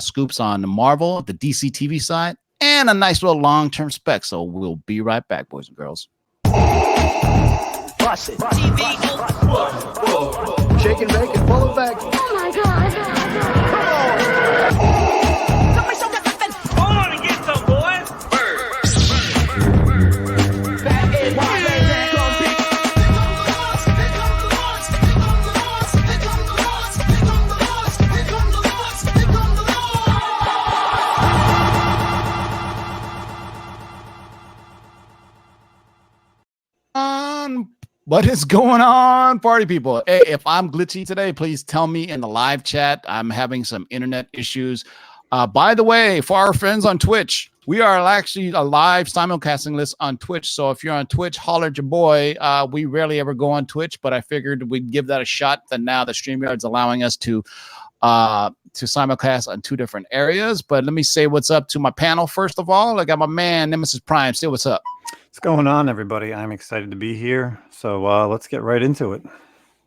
scoops on the Marvel, the DC TV side, and a nice little long-term spec. So we'll be right back, boys and girls. Bust it. Shake and bake and pull it back. Oh my God. Hold on and get some, boys. That is why they gonna be. What is going on, party people? Hey, if I'm glitchy today, please tell me in the live chat. I'm having some internet issues. By the way, for our friends on Twitch, we are actually a live simulcasting list on Twitch. So if you're on Twitch, holler at your boy. We rarely ever go on Twitch, but I figured we'd give that a shot. That now the StreamYard's allowing us to simulcast on 2 different areas. But let me say what's up to my panel first of all. I got my man Nemesis Prime. Say what's up. What's going on, everybody? I'm excited to be here. So let's get right into it.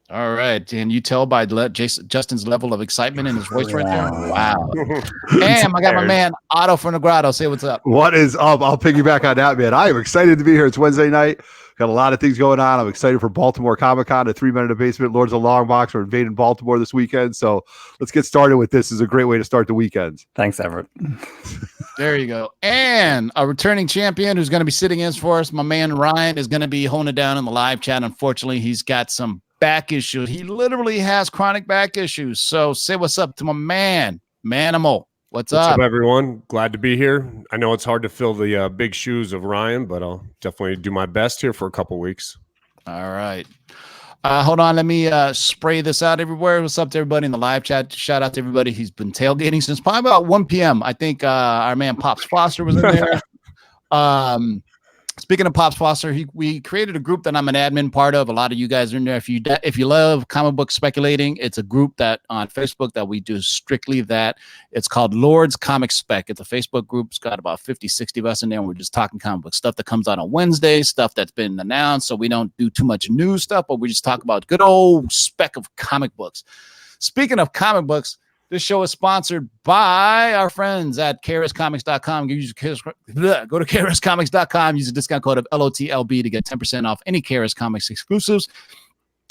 All right. And you tell by Justin's level of excitement in his voice right there. Wow. And I got my man Otto from the Grotto. Say what's up. What is up? I'll piggyback on that, man. I am excited to be here. It's Wednesday night. Got a lot of things going on. I'm excited for Baltimore Comic-Con, a 3 Men in the Basement, Lords of the Long Box. We're invading Baltimore this weekend. So let's get started with this. This is a great way to start the weekend. Thanks, Everett. There you go. And a returning champion who's going to be sitting in for us, my man Ryan, is going to be holding it down in the live chat. Unfortunately, he's got some back issues. He literally has chronic back issues. So say what's up to my man, Manimal. What's up, everyone? Glad to be here. I know it's hard to fill the big shoes of Ryan, but I'll definitely do my best here for a couple weeks. All right. Hold on. Let me spray this out everywhere. What's up to everybody in the live chat? Shout out to everybody. He's been tailgating since probably about 1 p.m. I think our man Pops Foster was in there. Speaking of Pops Foster, we created a group that I'm an admin part of. A lot of you guys are in there. If you love comic book speculating, it's a group that on Facebook that we do strictly that. It's called Lord's Comic Spec. It's a Facebook group. It's got about 50, 60 of us in there. And we're just talking comic book stuff that comes out on Wednesday, stuff that's been announced. So we don't do too much new stuff, but we just talk about good old spec of comic books. Speaking of comic books, this show is sponsored by our friends at KRScomics.com. Go to KRScomics.com. Use the discount code of LOTLB to get 10% off any KRS Comics exclusives.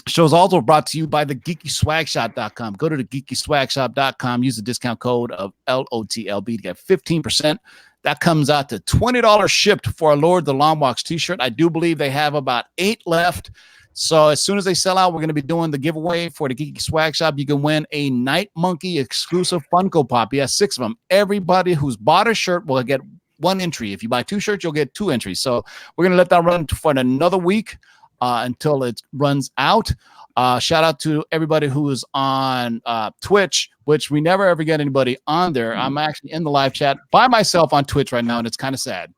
Show is also brought to you by the GeekySwagShop.com. Go to the GeekySwagShop.com. Use the discount code of LOTLB to get 15%. That comes out to $20 shipped for a Lord the Long Box t-shirt. I do believe they have about 8 left. So as soon as they sell out, we're going to be doing the giveaway for the Geeky Swag Shop. You can win a Night Monkey exclusive Funko Pop. He has 6 of them. Everybody who's bought a shirt will get 1 entry. If you buy 2 shirts, you'll get 2 entries. So we're going to let that run for another week until it runs out. Shout out to everybody who is on Twitch, which we never ever get anybody on there. I'm actually in the live chat by myself on Twitch right now, and it's kind of sad.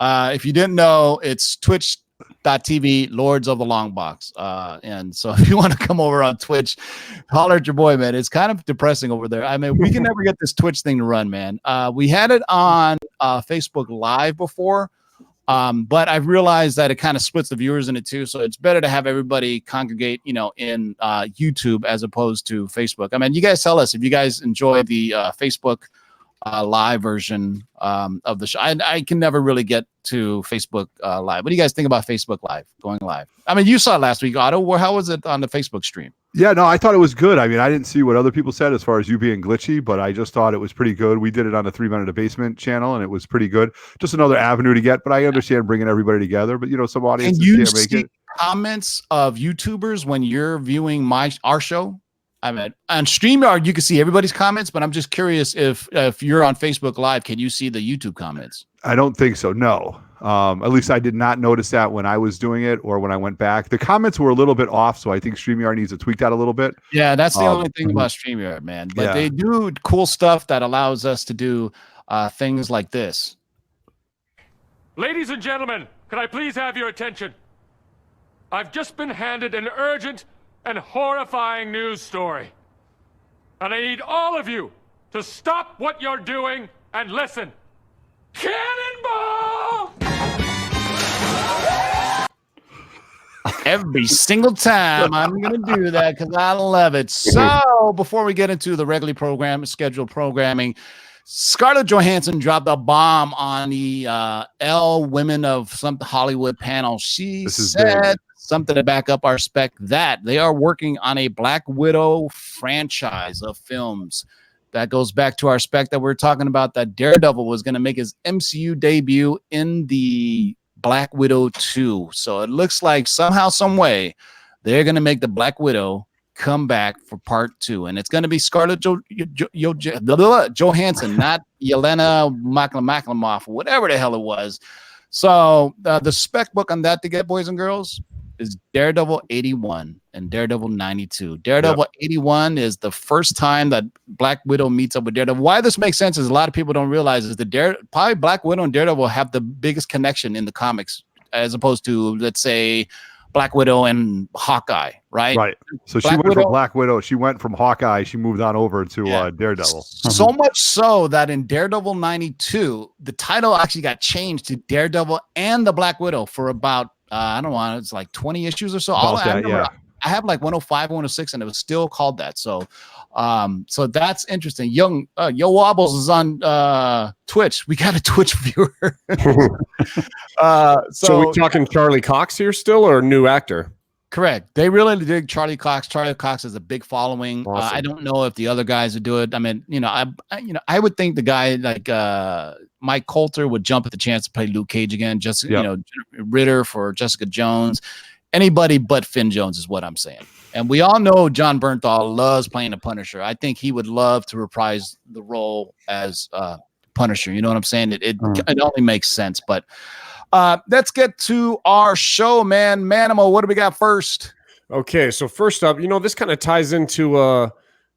If you didn't know, it's Twitch.tv Lords of the Long Box. And so if you want to come over on Twitch, holler at your boy, man. It's kind of depressing over there. I mean, we can never get this Twitch thing to run, man. We had it on Facebook Live before, but I've realized that it kind of splits the viewers in it too. So it's better to have everybody congregate, in YouTube as opposed to Facebook. I mean, you guys tell us if you guys enjoy the Facebook live version of the show. I can never really get to Facebook live. What do you guys think about Facebook Live going live? I mean, you saw it last week, Otto. How was it on the Facebook stream? Yeah, no, I thought it was good. I mean, I didn't see what other people said as far as you being glitchy, but I just thought it was pretty good. We did it on the 3 Men in the Basement channel, and it was pretty good. Just another avenue to get, but I understand bringing everybody together. But some audiences can't make it. Comments of YouTubers when you're viewing our show? I mean, on StreamYard, you can see everybody's comments, but I'm just curious if you're on Facebook Live, can you see the YouTube comments? I don't think so, no. At least I did not notice that when I was doing it or when I went back. The comments were a little bit off, so I think StreamYard needs to tweak that a little bit. Yeah, that's the only thing about StreamYard, man. But they do cool stuff that allows us to do things like this. Ladies and gentlemen, can I please have your attention? I've just been handed an urgent and horrifying news story. And I need all of you to stop what you're doing and listen. Cannonball! Every single time I'm going to do that because I love it. So before we get into the regularly scheduled programming, Scarlett Johansson dropped a bomb on the L Women of some Hollywood panel. She said something to back up our spec that they are working on a Black Widow franchise of films. That goes back to our spec that we're talking about, that Daredevil was going to make his MCU debut in the Black Widow 2. So it looks like somehow, some way, they're going to make the Black Widow come back for part 2. And it's going to be Scarlett Johansson, not Yelena Maklamoff, whatever the hell it was. So the spec book on that to get, boys and girls, is Daredevil 81 and Daredevil 92. Daredevil 81 is the first time that Black Widow meets up with Daredevil. Why this makes sense is a lot of people don't realize is that probably Black Widow and Daredevil have the biggest connection in the comics as opposed to, let's say, Black Widow and Hawkeye, right? Right. So she went from Black Widow. She went from Hawkeye. She moved on over to Daredevil. So much so that in Daredevil 92, the title actually got changed to Daredevil and the Black Widow for about, I don't know, it's like 20 issues or so. I have like 105, 106, and it was still called that. So so that's interesting. Yo Wobbles is on Twitch. We got a Twitch viewer. So we talking Charlie Cox here still, or new actor? Correct. They really dig Charlie Cox. Charlie Cox has a big following. Awesome. I don't know if the other guys would do it. I mean, I would think the guy like Mike Coulter would jump at the chance to play Luke Cage again. Just Ritter for Jessica Jones. Anybody but Finn Jones is what I'm saying. And we all know John Bernthal loves playing the Punisher. I think he would love to reprise the role as Punisher. You know what I'm saying? It only makes sense. But let's get to our show, man. Manimal, what do we got first? Okay, so first up, this kind of ties into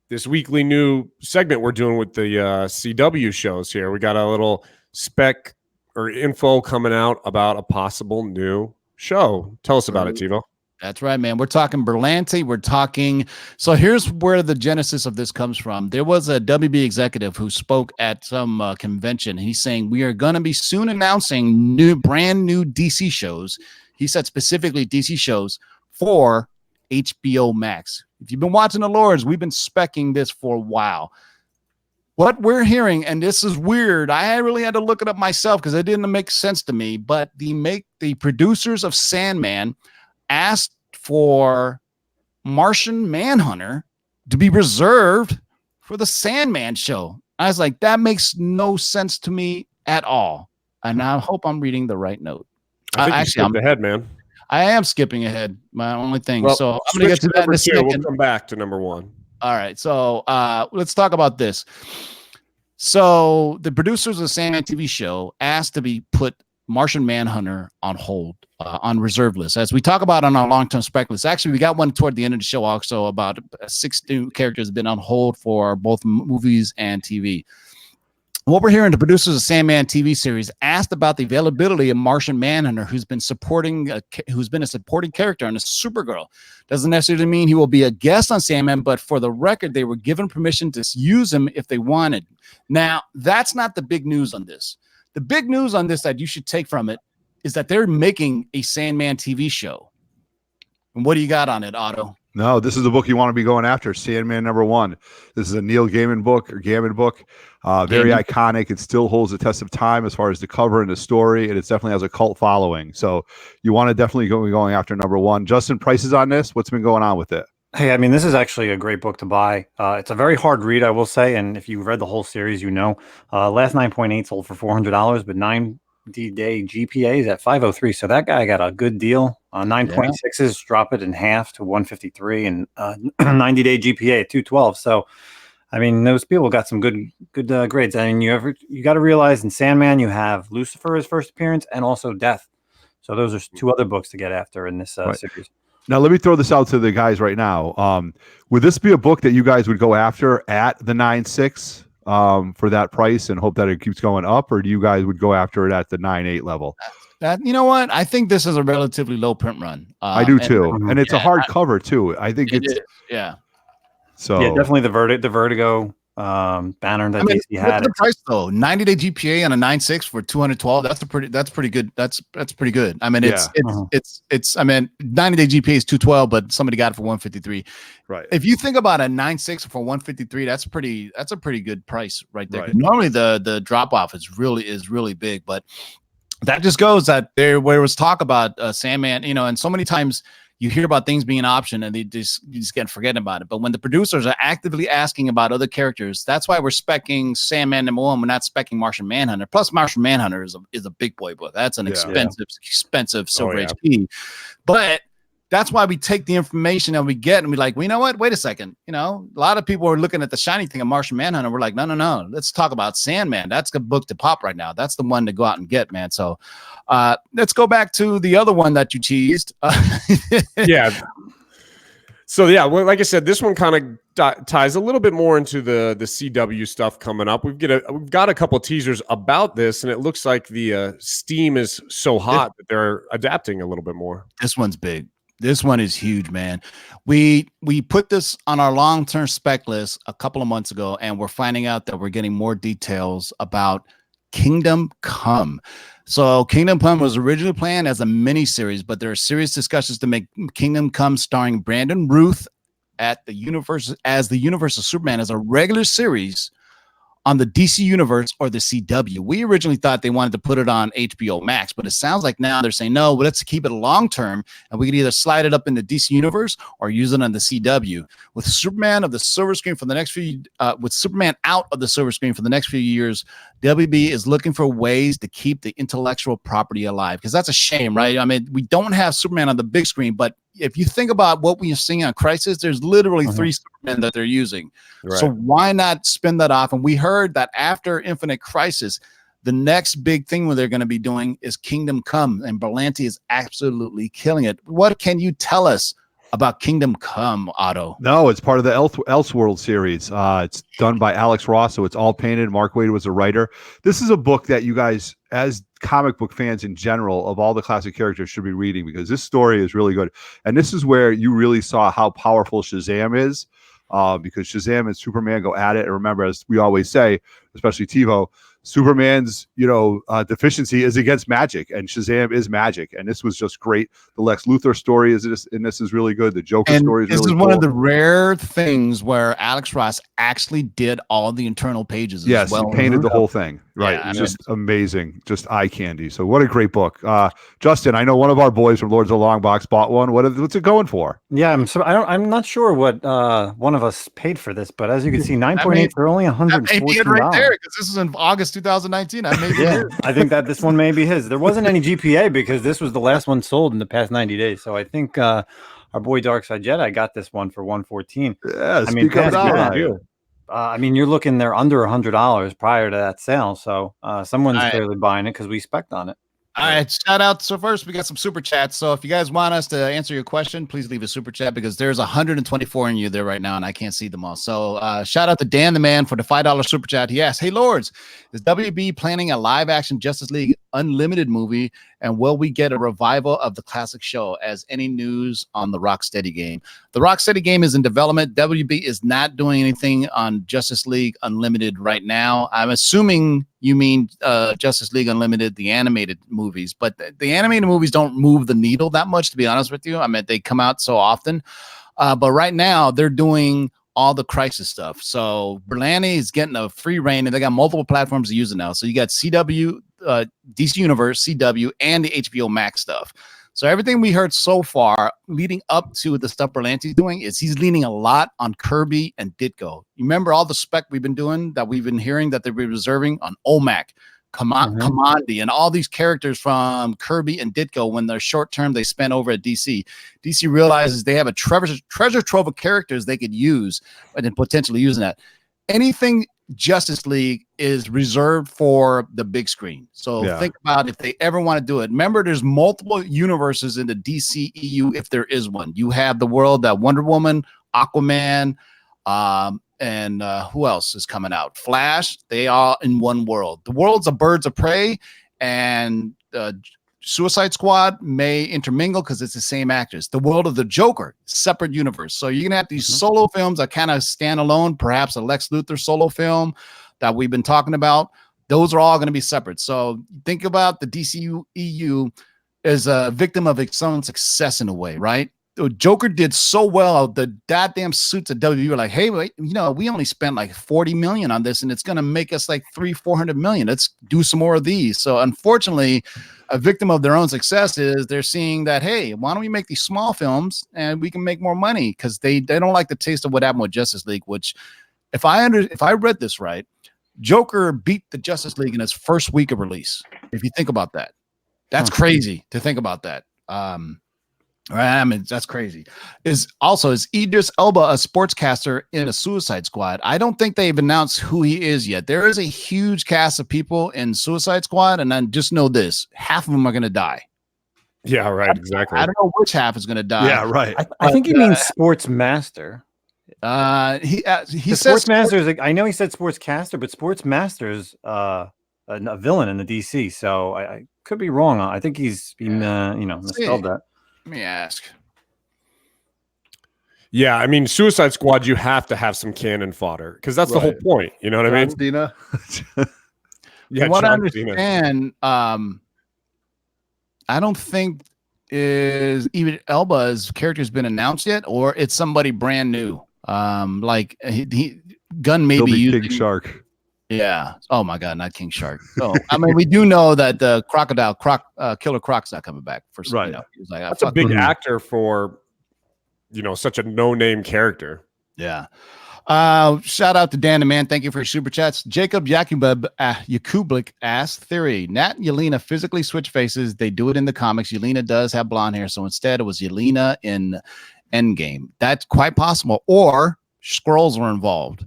this weekly new segment we're doing with the CW shows here. We got a little spec or info coming out about a possible new show. Tell us about it, TiVo. That's right, man. We're talking Berlanti. We're talking. So here's where the genesis of this comes from. There was a WB executive who spoke at some convention. He's saying we are going to be soon announcing brand new DC shows. He said specifically DC shows for HBO Max. If you've been watching The Lords, we've been speccing this for a while. What we're hearing, and this is weird, I really had to look it up myself because it didn't make sense to me, but the producers of Sandman asked for Martian Manhunter to be reserved for the Sandman show. I was like, that makes no sense to me at all. And I hope I'm reading the right note. I think I'm ahead, man. I am skipping ahead. My only thing. Well, so I'm going to get to that in a second. We'll come back to number 1. All right. So let's talk about this. So the producers of the Sandman TV show asked to be put Martian Manhunter on hold, on reserve list. As we talk about on our long-term spec list, actually, we got one toward the end of the show also about 6 new characters have been on hold for both movies and TV. What we're hearing, the producers of Sandman TV series asked about the availability of Martian Manhunter, who's been a supporting character on Supergirl. Doesn't necessarily mean he will be a guest on Sandman, but for the record, they were given permission to use him if they wanted. Now, that's not the big news on this. The big news on this that you should take from it is that they're making a Sandman TV show. And what do you got on it, Otto? No, this is the book you want to be going after. Sandman #1. This is a Neil Gaiman book. Very iconic. It still holds the test of time as far as the cover and the story, and it definitely has a cult following. So you want to definitely go going after #1. Justin, prices on this? What's been going on with it? Hey, I mean, this is actually a great book to buy. It's a very hard read, I will say, and if you've read the whole series, last 9.8 sold for $400, but 90-day GPA is at 503. So that guy got a good deal. 9.6s drop it in half to 153, and 90-day GPA at 212. So, I mean, those people got some good grades. I mean, you got to realize in Sandman you have Lucifer as first appearance and also Death. So those are 2 other books to get after in this series. Now, let me throw this out to the guys right now. Would this be a book that you guys would go after at the 9.6 for that price and hope that it keeps going up, or do you guys would go after it at the 9.8 level? You know what? I think this is a relatively low print run. I do too, and it's a hard cover too. I think it's yeah. So yeah, definitely the Vertigo banner that I mean, DC look at had. the price though. 90-day GPA on a 9.6 for 212. That's pretty good. That's pretty good. I mean, it's I mean, 90-day GPA is 212, but somebody got it for 153. Right. If you think about a 9.6 for 153, that's a pretty good price right there. Right. Normally the drop off is really big, but that just goes that there was talk about Sandman, you know, and so many times you hear about things being optioned and you just get forgetting about it. But when the producers are actively asking about other characters, that's why we're specking Sandman #1. We're not specking Martian Manhunter. Plus, Martian Manhunter is a big boy book. That's an expensive Silver Age key. But that's why we take the information that we get and we're like, well, you know what? Wait a second. You know, a lot of people are looking at the shiny thing of Martian Manhunter. We're like, no. Let's talk about Sandman. That's the book to pop right now. That's the one to go out and get, man. So let's go back to the other one that you teased. Yeah. So yeah, well, like I said, this one kind of ties a little bit more into the CW stuff coming up. We've got a couple of teasers about this, and it looks like the steam is so hot that they're adapting a little bit more. This one's big. This one is huge, man. We put this on our long-term spec list a couple of months ago, and we're finding out that we're getting more details about Kingdom Come. So Kingdom Come was originally planned as a mini-series, but there are serious discussions to make Kingdom Come starring Brandon Routh at the universe as the Universe of Superman as a regular series on the DC Universe or the CW. We originally thought they wanted to put it on HBO Max, but it sounds like now they're saying, no, well, let's keep it long term, and we can either slide it up in the DC Universe or use it on the CW. With Superman of the silver screen for the next few, with Superman out of the silver screen for the next few years, WB is looking for ways to keep the intellectual property alive, because that's a shame, right? I mean, we don't have Superman on the big screen, but if you think about what we are seeing on Crisis, there's literally 3 Supermen that they're using. Right. So why not spin that off? And we heard that after Infinite Crisis, the next big thing they're going to be doing is Kingdom Come, and Berlanti is absolutely killing it. What can you tell us about Kingdom Come, Otto? No, it's part of the Elseworld series. It's done by Alex Ross, so it's all painted. Mark Waid was a writer. This is a book that you guys, as comic book fans in general, of all the classic characters, should be reading, because this story is really good. And this is where you really saw how powerful Shazam is, because Shazam and Superman go at it. And remember, as we always say, especially TiVo, Superman's, deficiency is against magic, and Shazam is magic. And this was just great. The Lex Luthor story is really good. The Joker story is really cool. This is one of the rare things where Alex Ross actually did all the internal pages. Yes, as well. He painted the whole thing. Right. Yeah, it's just amazing. Just eye candy. So what a great book. Justin, I know one of our boys from Lords of the Long Box bought one. What's it going for? Yeah, I'm not sure what one of us paid for this, but as you can see, 9.8, they're only $114. Right there, because this is in August 2019. I think that this one may be his. There wasn't any GPA because this was the last one sold in the past 90 days. So I think our boy Darkside Jedi got this one for $114. Yeah, I mean, I mean, you're looking there under $100 prior to that sale. So someone's clearly buying it because we spec'd on it. All right, shout out. So first, we got some super chats. So if you guys want us to answer your question, please leave a super chat, because there's 124 in you there right now, and I can't see them all. So shout out to Dan the Man for the $5 super chat. He asked, "Hey Lords, is WB planning a live-action Justice League Unlimited movie, and will we get a revival of the classic show? As any news on the Rocksteady game?" The Rocksteady game is in development. WB is not doing anything on Justice League Unlimited right now. I'm assuming you mean Justice League Unlimited, the animated movies, but the animated movies don't move the needle that much, to be honest with you. I mean, they come out so often, but right now they're doing all the Crisis stuff. So Berlanti is getting a free reign, and they got multiple platforms to use it now. So you got CW, DC Universe, CW, and the HBO Max stuff. So everything we heard so far leading up to the stuff Berlanti's doing is he's leaning a lot on Kirby and Ditko. You remember all the spec we've been doing, that we've been hearing that they've been reserving on OMAC, Commandi, and all these characters from Kirby and Ditko. When they're short term, they spent over at DC. DC realizes they have a treasure trove of characters they could use, and then potentially using that. Anything Justice League is reserved for the big screen. So think about if they ever want to do it. Remember, there's multiple universes in the DCEU, if there is one. You have the world that Wonder Woman, Aquaman, and who else is coming out? Flash. They are in one world. The worlds of Birds of Prey and Suicide Squad may intermingle because it's the same actors. The world of the Joker, separate universe. So you're gonna have these solo films that kind of stand alone. Perhaps a Lex Luthor solo film that we've been talking about. Those are all going to be separate. So think about the DCU as a victim of its own success in a way, right? The Joker did so well. The goddamn suits at WWE were like, hey, wait, we only spent like 40 million on this, and it's going to make us like 400 million. Let's do some more of these. So unfortunately, a victim of their own success is they're seeing that, hey, why don't we make these small films and we can make more money? Because they don't like the taste of what happened with Justice League, which if I read this right, Joker beat the Justice League in its first week of release. If you think about that, that's crazy to think about that. I mean, that's crazy. Is Idris Elba a sportscaster in a Suicide Squad? I don't think they've announced who he is yet. There is a huge cast of people in Suicide Squad, and then just know this: half of them are going to die. Yeah, right. Exactly. I don't know which half is going to die. Yeah, right. I think he means sports master. He says sports master is. I know he said sportscaster, but sports master is a villain in the DC. So I could be wrong. I think he's been misspelled that. Let me ask. Yeah, I mean, Suicide Squad, you have to have some cannon fodder because that's the whole point. You know what I mean? Cena. Yeah, From what I John Cena. understand, I don't think even Elba's character has been announced yet, or it's somebody brand new. Like Gunn He'll maybe be using King Shark. Yeah. Oh my God, not King Shark. So I mean, we do know that the Killer Croc's not coming back for right. He was like, That's a big actor for such a no-name character. Yeah. Shout out to Dan the Man. Thank you for your super chats. Jacob Yakublik asked theory. Nat and Yelena physically switch faces. They do it in the comics. Yelena does have blonde hair, so instead it was Yelena in Endgame. That's quite possible. Or Skrulls were involved.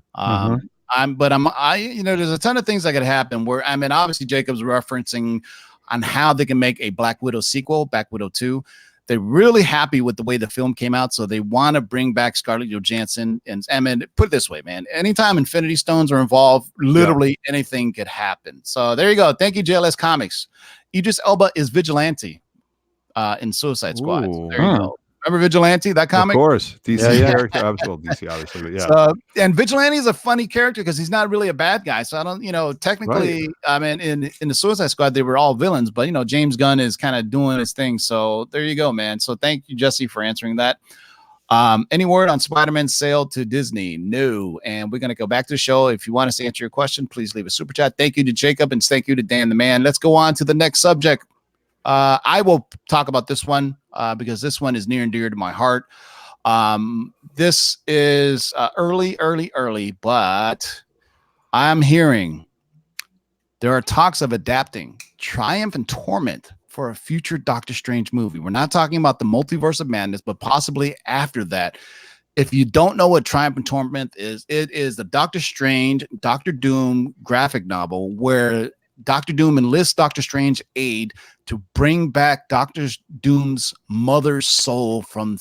There's a ton of things that could happen where, I mean, obviously Jacob's referencing on how they can make a Black Widow sequel, Black Widow 2. They're really happy with the way the film came out, so they want to bring back Scarlett Johansson. And I mean, put it this way, man, anytime Infinity Stones are involved, literally anything could happen. So there you go. Thank you, JLS Comics. Idris Elba is Vigilante in Suicide Squad. So there you go. Remember Vigilante, that comic? Of course. DC character. Absolutely. DC, obviously. But yeah. So, and Vigilante is a funny character because he's not really a bad guy. So I don't, technically, I mean, in the Suicide Squad, they were all villains, but, James Gunn is kind of doing his thing. So there you go, man. So thank you, Jesse, for answering that. Any word on Spider-Man's sale to Disney? No. And we're going to go back to the show. If you want us to answer your question, please leave a super chat. Thank you to Jacob and thank you to Dan the Man. Let's go on to the next subject. I will talk about this one because this one is near and dear to my heart. This is early, but I'm hearing there are talks of adapting Triumph and Torment for a future Doctor Strange movie. We're not talking about the Multiverse of Madness, but possibly after that. If you don't know what Triumph and Torment is, it is the Doctor Strange, Doctor Doom graphic novel where Doctor Doom enlists Doctor Strange's aid to bring back Doctor Doom's mother's soul from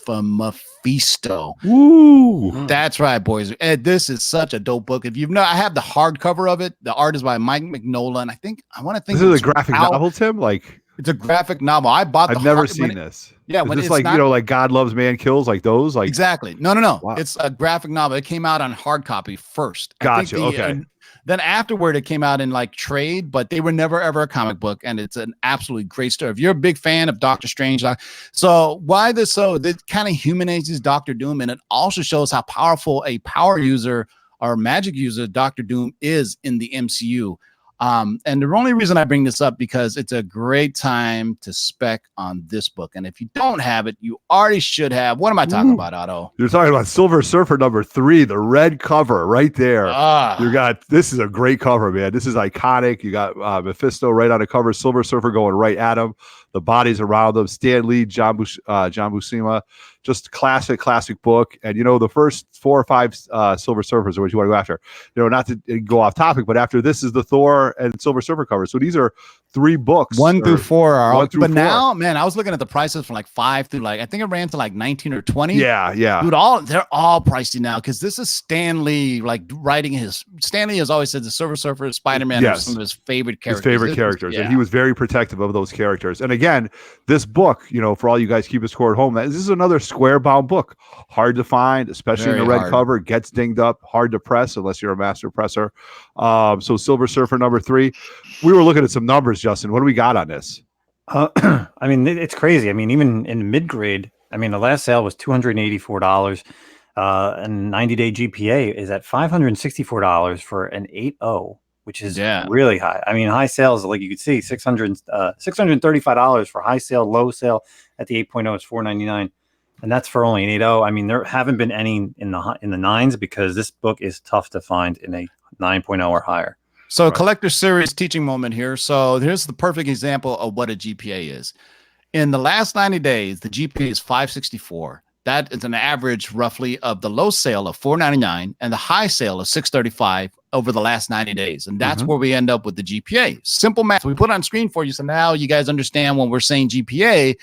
Mephisto. Ooh. That's right, boys. And this is such a dope book. If you've not, I have the hardcover of it. The art is by Mike Mignola, and I want to think this is a graphic novel, Tim. Like it's a graphic novel. I've never seen this. Yeah, is when this it's like not, like God Loves Man Kills, like those, like exactly. No. Wow. It's a graphic novel. It came out on hard copy first. Gotcha. Okay. Then afterward, it came out in like trade, but they were never ever a comic book, and it's an absolutely great story. If you're a big fan of Doctor Strange, so why this? So it kind of humanizes Doctor Doom, and it also shows how powerful a power user or magic user Doctor Doom is in the MCU. And the only reason I bring this up because it's a great time to spec on this book. And if you don't have it, you already should have. What am I talking about, Otto? You're talking about Silver Surfer #3, the red cover right there. This is a great cover, man. This is iconic. You got Mephisto right on the cover, Silver Surfer going right at him. The bodies around them, Stan Lee, John Buscema, just classic book. And the first 4 or 5 Silver Surfers are what you want to go after. Not to go off topic, but after this is the Thor and Silver Surfer cover. So these are 3 books. 1 through 4 are all, but 4. now, man, I was looking at the prices from like 5 through I think it ran to like 19 or 20. Yeah. Dude, they're all pricey now because this is Stan Lee writing Stan Lee has always said the Silver Surfer, Spider-Man are some of his favorite characters. And he was very protective of those characters. And again, this book, for all you guys keep a score at home, this is another square bound book, hard to find, especially in the red cover. Gets dinged up, hard to press unless you're a master presser. So Silver Surfer number 3. We were looking at some numbers, Justin. What do we got on this? I mean, it's crazy. I mean, even in mid grade, I mean, the last sale was $284, and 90-day GPA is at $564 for an 8.0, which is really high. I mean, high sales, like you can see, $635 for high sale. Low sale at the 8.0 is $499, and that's for only an 8.0. I mean, there haven't been any in the 9s because this book is tough to find in a 9.0 or higher. So collector series teaching moment here. So here's the perfect example of what a GPA is. In the last 90 days, the GPA is 564. That is an average roughly of the low sale of $499 and the high sale of $635 over the last 90 days. And that's where we end up with the GPA. Simple math. We put on screen for you. So now you guys understand when we're saying GPA,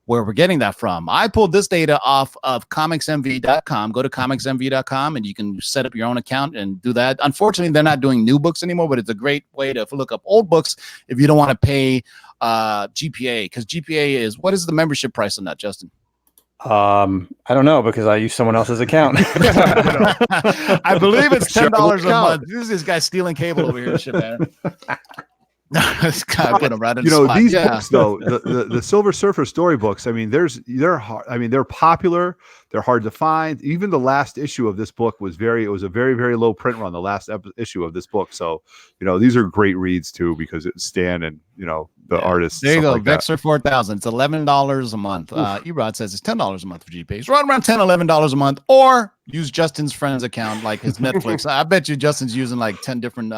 where we're getting that from. I pulled this data off of comicsmv.com. Go to comicsmv.com and you can set up your own account and do that. Unfortunately, they're not doing new books anymore, but it's a great way to look up old books if you don't want to pay GPA, because GPA is, what is the membership price on that, Justin? I don't know because I use someone else's account. I believe it's $10 a month. This guy's stealing cable over here, shit, man. It's kind of put him right in the spot. These books though, the Silver Surfer storybooks, I mean, they're hard. I mean, they're popular. They're hard to find. Even the last issue of this book was it was a very, very low print run, the last issue of this book. So, these are great reads too, because it's Stan and, the artists. There you go. Like Vexer 4000. It's $11 a month. Erod says it's $10 a month for GPA. It's right around $10, $11 a month, or use Justin's friend's account, like his Netflix. I bet you Justin's using like 10 different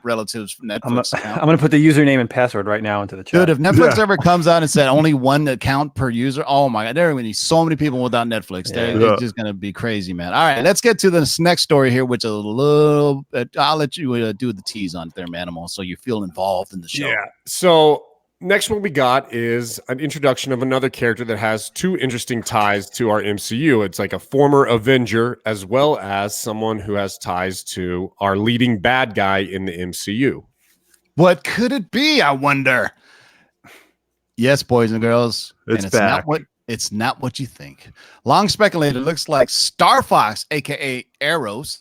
relatives from Netflix. I'm going to put the username and password right now into the chat. Dude, if Netflix ever comes out and said only 1 account per user, oh my God, there are going to be so many people without Netflix. They're just going to be crazy, man. All right, let's get to this next story here, which is a little bit, I'll let you do the tease on it there, Manimal, so you feel involved in the show. Yeah. So next one we got is an introduction of another character that has 2 interesting ties to our MCU. It's like a former Avenger as well as someone who has ties to our leading bad guy in the MCU. What could it be, I wonder? Yes, boys and girls. It's back. It's not what you think. Long speculated, it looks like Starfox, aka Eros,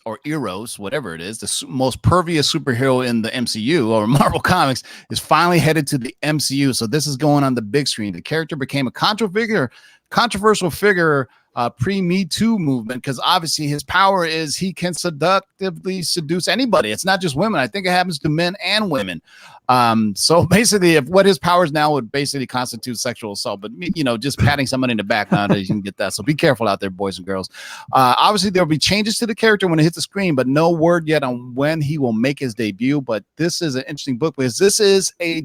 whatever it is, the most pervious superhero in the MCU or Marvel Comics, is finally headed to the MCU. So this is going on the big screen. The character became a controversial figure pre-Me Too movement, because obviously his power is he can seductively seduce anybody. It's not just women. I think it happens to men and women. So basically, if what his powers now would basically constitute sexual assault, but just patting somebody in the back nowadays, you can get that. So be careful out there, boys and girls. Obviously, there will be changes to the character when it hits the screen, but no word yet on when he will make his debut. But this is an interesting book because this is a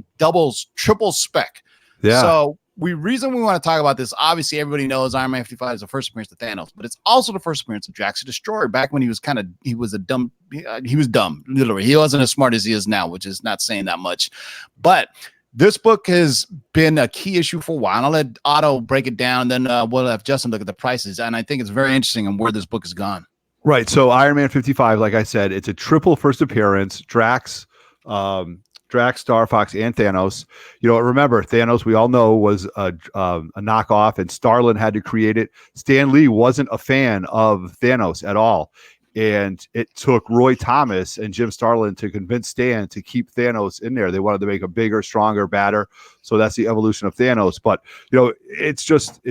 triple spec. Yeah. So reason we want to talk about this, obviously everybody knows Iron Man 55 is the first appearance of Thanos, but it's also the first appearance of Drax the Destroyer back when he was dumb, literally. He wasn't as smart as he is now, which is not saying that much. But this book has been a key issue for a while. And I'll let Otto break it down, then we'll have Justin look at the prices. And I think it's very interesting on where this book has gone. Right. So Iron Man 55, like I said, it's a triple first appearance. Drax, Starfox, and Thanos. Remember, Thanos, we all know, was a knockoff, and Starlin had to create it. Stan Lee wasn't a fan of Thanos at all, and it took Roy Thomas and Jim Starlin to convince Stan to keep Thanos in there. They wanted to make a bigger, stronger, badder. So that's the evolution of Thanos. But it's just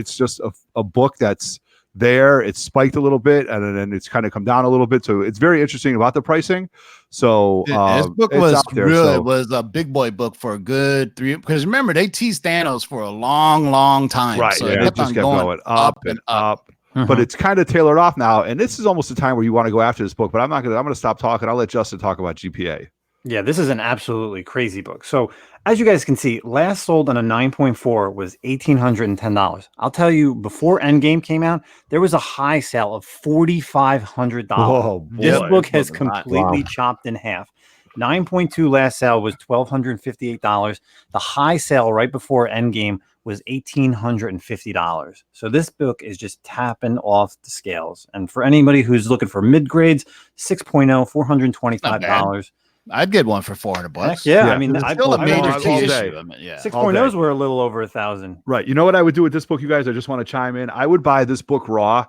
a book that's there. It's spiked a little bit, and then it's kind of come down a little bit. So it's very interesting about the pricing. So this book was a big boy book for a good 3, because remember, they teased Thanos for a long time. Right. So it just kept going up and up. But it's kind of tailored off now, and this is almost the time where you want to go after this book. But I'm going to stop talking. I'll let Justin talk about GPA. Yeah, this is an absolutely crazy book. So, as you guys can see, last sold on a 9.4 was $1,810. I'll tell you, before Endgame came out, there was a high sale of $4,500. Whoa, This boy. book has That's a lot. completely chopped in half. 9.2 last sale was $1,258. The high sale right before Endgame was $1,850. So this book is just tapping off the scales. And for anybody who's looking for mid grades, 6.0, $425. I'd get one for $400 Heck bucks. yeah, Yeah, I mean, It's I still a bought major all key day. issue. I mean, yeah. 6.0s were a little over 1,000. Right. You know what I would do with this book, you guys? I just want to chime in. I would buy this book raw.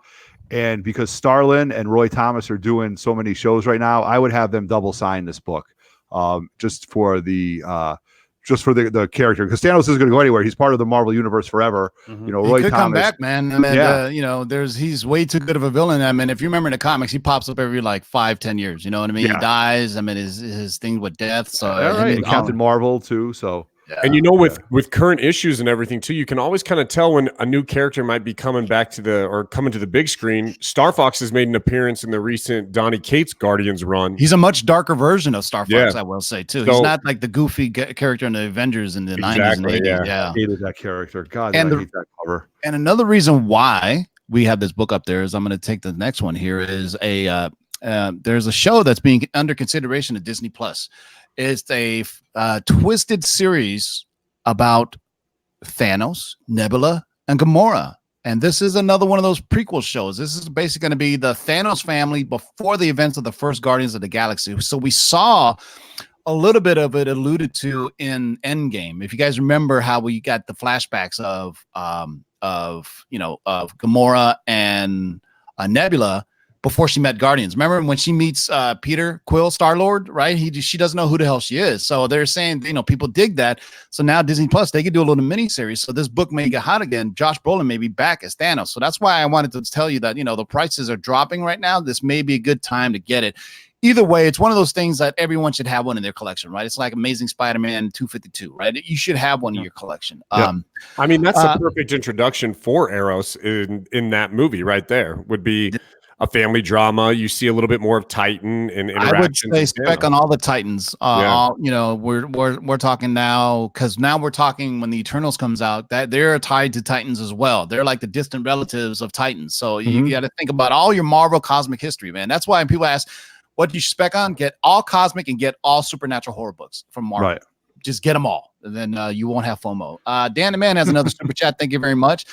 And because Starlin and Roy Thomas are doing so many shows right now, I would have them double sign this book just for the character. Because Thanos isn't going to go anywhere. He's part of the Marvel universe forever. Mhm. You know, He Roy could Thomas. come back, man. I mean, Yeah. you know, he's way too good of a villain. I mean, if you remember in the comics, he pops up every like 5-10 years. You know what I mean? Yeah. He dies. I mean, his thing with death. So All I right. mean, And Captain Marvel, too. So, And you know, with current issues and everything too, you can always kind of tell when a new character might be coming back to the big screen. Starfox has made an appearance in the recent Donny Cates Guardians run. he's a much darker version of Starfox, Yeah. I will say too. So- He's not like the goofy character in the Avengers in the 90s and 80s. yeah. I hated that character. God, And I the- hate that cover. And another reason why we have this book up there is I'm going to take the next one here is there's a show that's being under consideration at Disney Plus. It's a twisted series about Thanos, Nebula, and Gamora. And this is another one of those prequel shows. This is basically going to be the Thanos family before the events of the first Guardians of the Galaxy. So we saw a little bit of it alluded to in Endgame. If you guys remember how we got the flashbacks of Gamora and Nebula before she met Guardians. Remember when she meets Peter Quill, Star-Lord, right? She doesn't know who the hell she is. So they're saying, people dig that. So now Disney Plus, they could do a little mini series. So this book may get hot again. Josh Brolin may be back as Thanos. So that's why I wanted to tell you that, the prices are dropping right now. This may be a good time to get it. Either way, it's one of those things that everyone should have one in their collection, right? It's like Amazing Spider-Man 252, right? You should have one in your collection. Yeah. I mean, that's a perfect introduction for Eros in that movie right there. Would be a family drama. You see a little bit more of Titan and interactions. I would say Spec on all the Titans. Yeah. We're talking now because now we're talking when the Eternals comes out that they're tied to Titans as well. They're like the distant relatives of Titans. So you got to think about all your Marvel cosmic history, man. That's why when people ask, what do you spec on? Get all cosmic and get all supernatural horror books from Marvel. Right. Just get them all. And then you won't have FOMO. Dan the Man has another super chat. Thank you very much.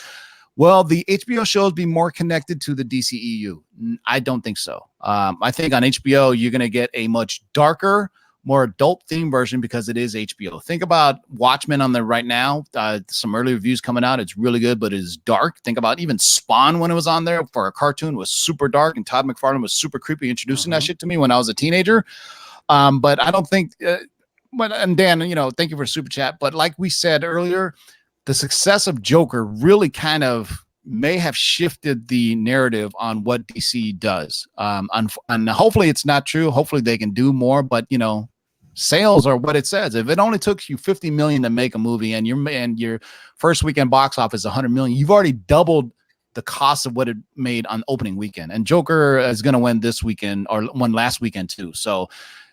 Well, the HBO shows be more connected to the DCEU. I don't think so. I think on HBO, you're going to get a much darker, more adult theme version because it is HBO. Think about Watchmen on there right now. Some early reviews coming out. It's really good, but it is dark. Think about even Spawn when it was on there for a cartoon was super dark, and Todd McFarlane was super creepy introducing that shit to me when I was a teenager. But I don't think and Dan, thank you for super chat. But like we said earlier, the success of Joker really kind of may have shifted the narrative on what DC does. And hopefully it's not true. Hopefully they can do more, but sales are what it says. If it only took you 50 million to make a movie and your first weekend box office 100 million, you've already doubled the cost of what it made on opening weekend. And Joker is going to win this weekend or won last weekend too. So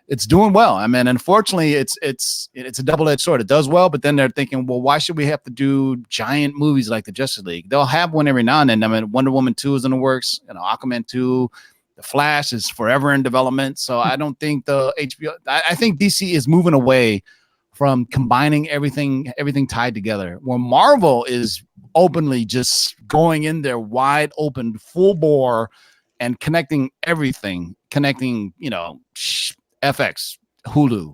it's doing well. I mean, unfortunately, it's a double-edged sword. It does well, but then they're thinking, well, why should we have to do giant movies like the Justice League? They'll have one every now and then. I mean, Wonder Woman 2 is in the works, Aquaman 2, The Flash is forever in development. So I don't think the HBO. I think DC is moving away from combining everything tied together. Where Marvel is openly just going in there wide open, full bore, and connecting everything, FX, Hulu,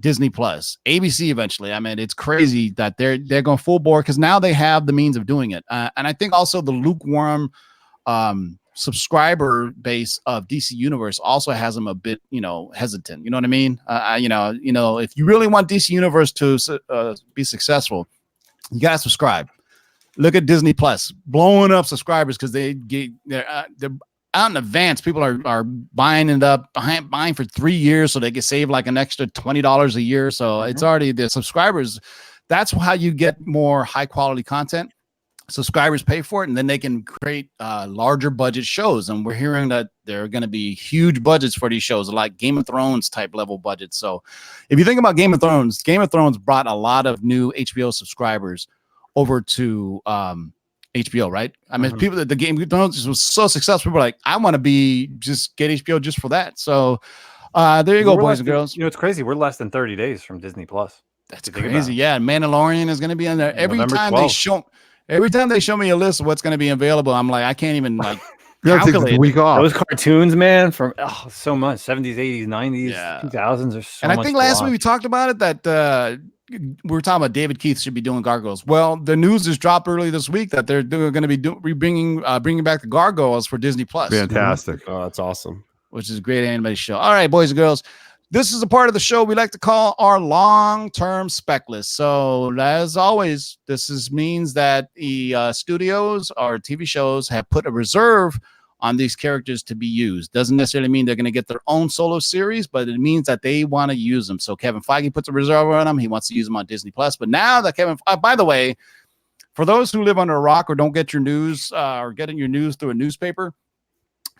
Disney Plus, ABC eventually. I mean, it's crazy that they're going full bore because now they have the means of doing it. And I think also the lukewarm subscriber base of DC Universe also has them a bit, hesitant. You know what I mean? If you really want DC Universe to be successful, you got to subscribe. Look at Disney Plus blowing up subscribers because they're out in advance. People are buying it up, buying for 3 years so they can save like an extra $20 a year. So it's already the subscribers. That's how you get more high quality content. subscribers pay for it, and then they can create larger budget shows. And we're hearing that there are going to be huge budgets for these shows, like Game of Thrones type level budgets. So if you think about Game of Thrones brought a lot of new HBO subscribers over to HBO, right? I mean, people that the Game of Thrones was so successful, people were like, I want to just get HBO just for that. So there you go, boys and girls. You know, it's crazy. We're less than 30 days from Disney Plus. That's crazy. Yeah, Mandalorian is going to be on there November time 12th. Every time they show me a list of what's going to be available, I'm like, I can't even You don't think it's calculate. a week off. Those cartoons, man, from so much 70s, 80s, 90s, Yeah. 2000s. There's so And I much think to last week watch. we talked about it that we were talking about David Keith should be doing Gargoyles. Well, the news just dropped early this week that they're going to be bringing back the Gargoyles for Disney Plus, Fantastic. Oh, that's awesome. which is a great animated show. All right, boys and girls. This is a part of the show we like to call our long-term spec list. So, as always, means that the studios or TV shows have put a reserve on these characters to be used. Doesn't necessarily mean they're going to get their own solo series, but it means that they want to use them. So, Kevin Feige puts a reserve on them. He wants to use them on Disney Plus. But now that by the way, for those who live under a rock or don't get your news or getting your news through a newspaper,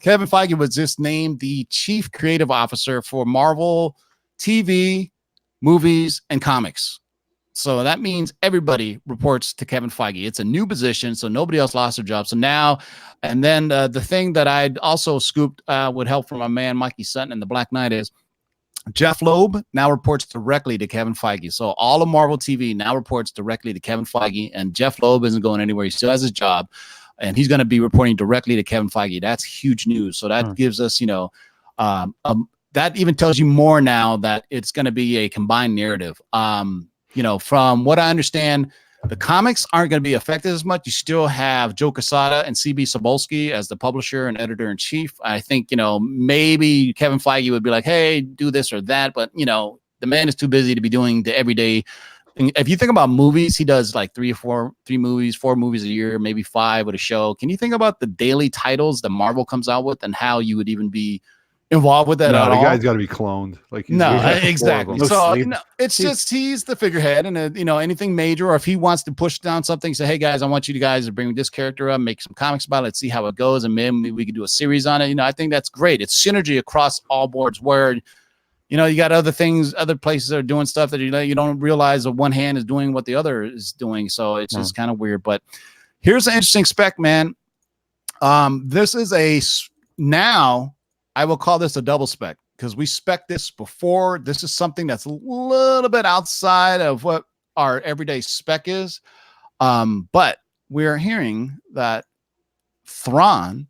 Kevin Feige was just named the chief creative officer for Marvel TV, movies, and comics. So that means everybody reports to Kevin Feige. It's a new position, so nobody else lost their job. So now, and then the thing that I'd also scooped with help from my man Mikey Sutton and the Black Knight is Jeff Loeb now reports directly to Kevin Feige. So all of Marvel TV now reports directly to Kevin Feige, and Jeff Loeb isn't going anywhere. He still has his job. And he's going to be reporting directly to Kevin Feige. That's huge news. So that gives us, that even tells you more now that it's going to be a combined narrative. From what I understand, the comics aren't going to be affected as much. You still have Joe Quesada and CB Cebulski as the publisher and editor in chief. I think, maybe Kevin Feige would be like, hey, do this or that. But, the man is too busy to be doing the everyday. If you think about movies, he does like 4 movies a year, maybe 5 with a show. Can you think about the daily titles that Marvel comes out with and how you would even be involved with that No, at the all? guy's got to be cloned. Like Exactly. No So sleep. it's just he's the figurehead, and anything major, or if he wants to push down something, say, hey guys, I want you guys to bring this character up, make some comics about it, let's see how it goes, and maybe we could do a series on it. I think that's great. It's synergy across all boards where. You got other things, other places that are doing stuff that you don't realize that one hand is doing what the other is doing. So it's just kind of weird. But here's an interesting spec, man. This is now I will call this a double spec because we spec this before. This is something that's a little bit outside of what our everyday spec is. But we're hearing that Thrawn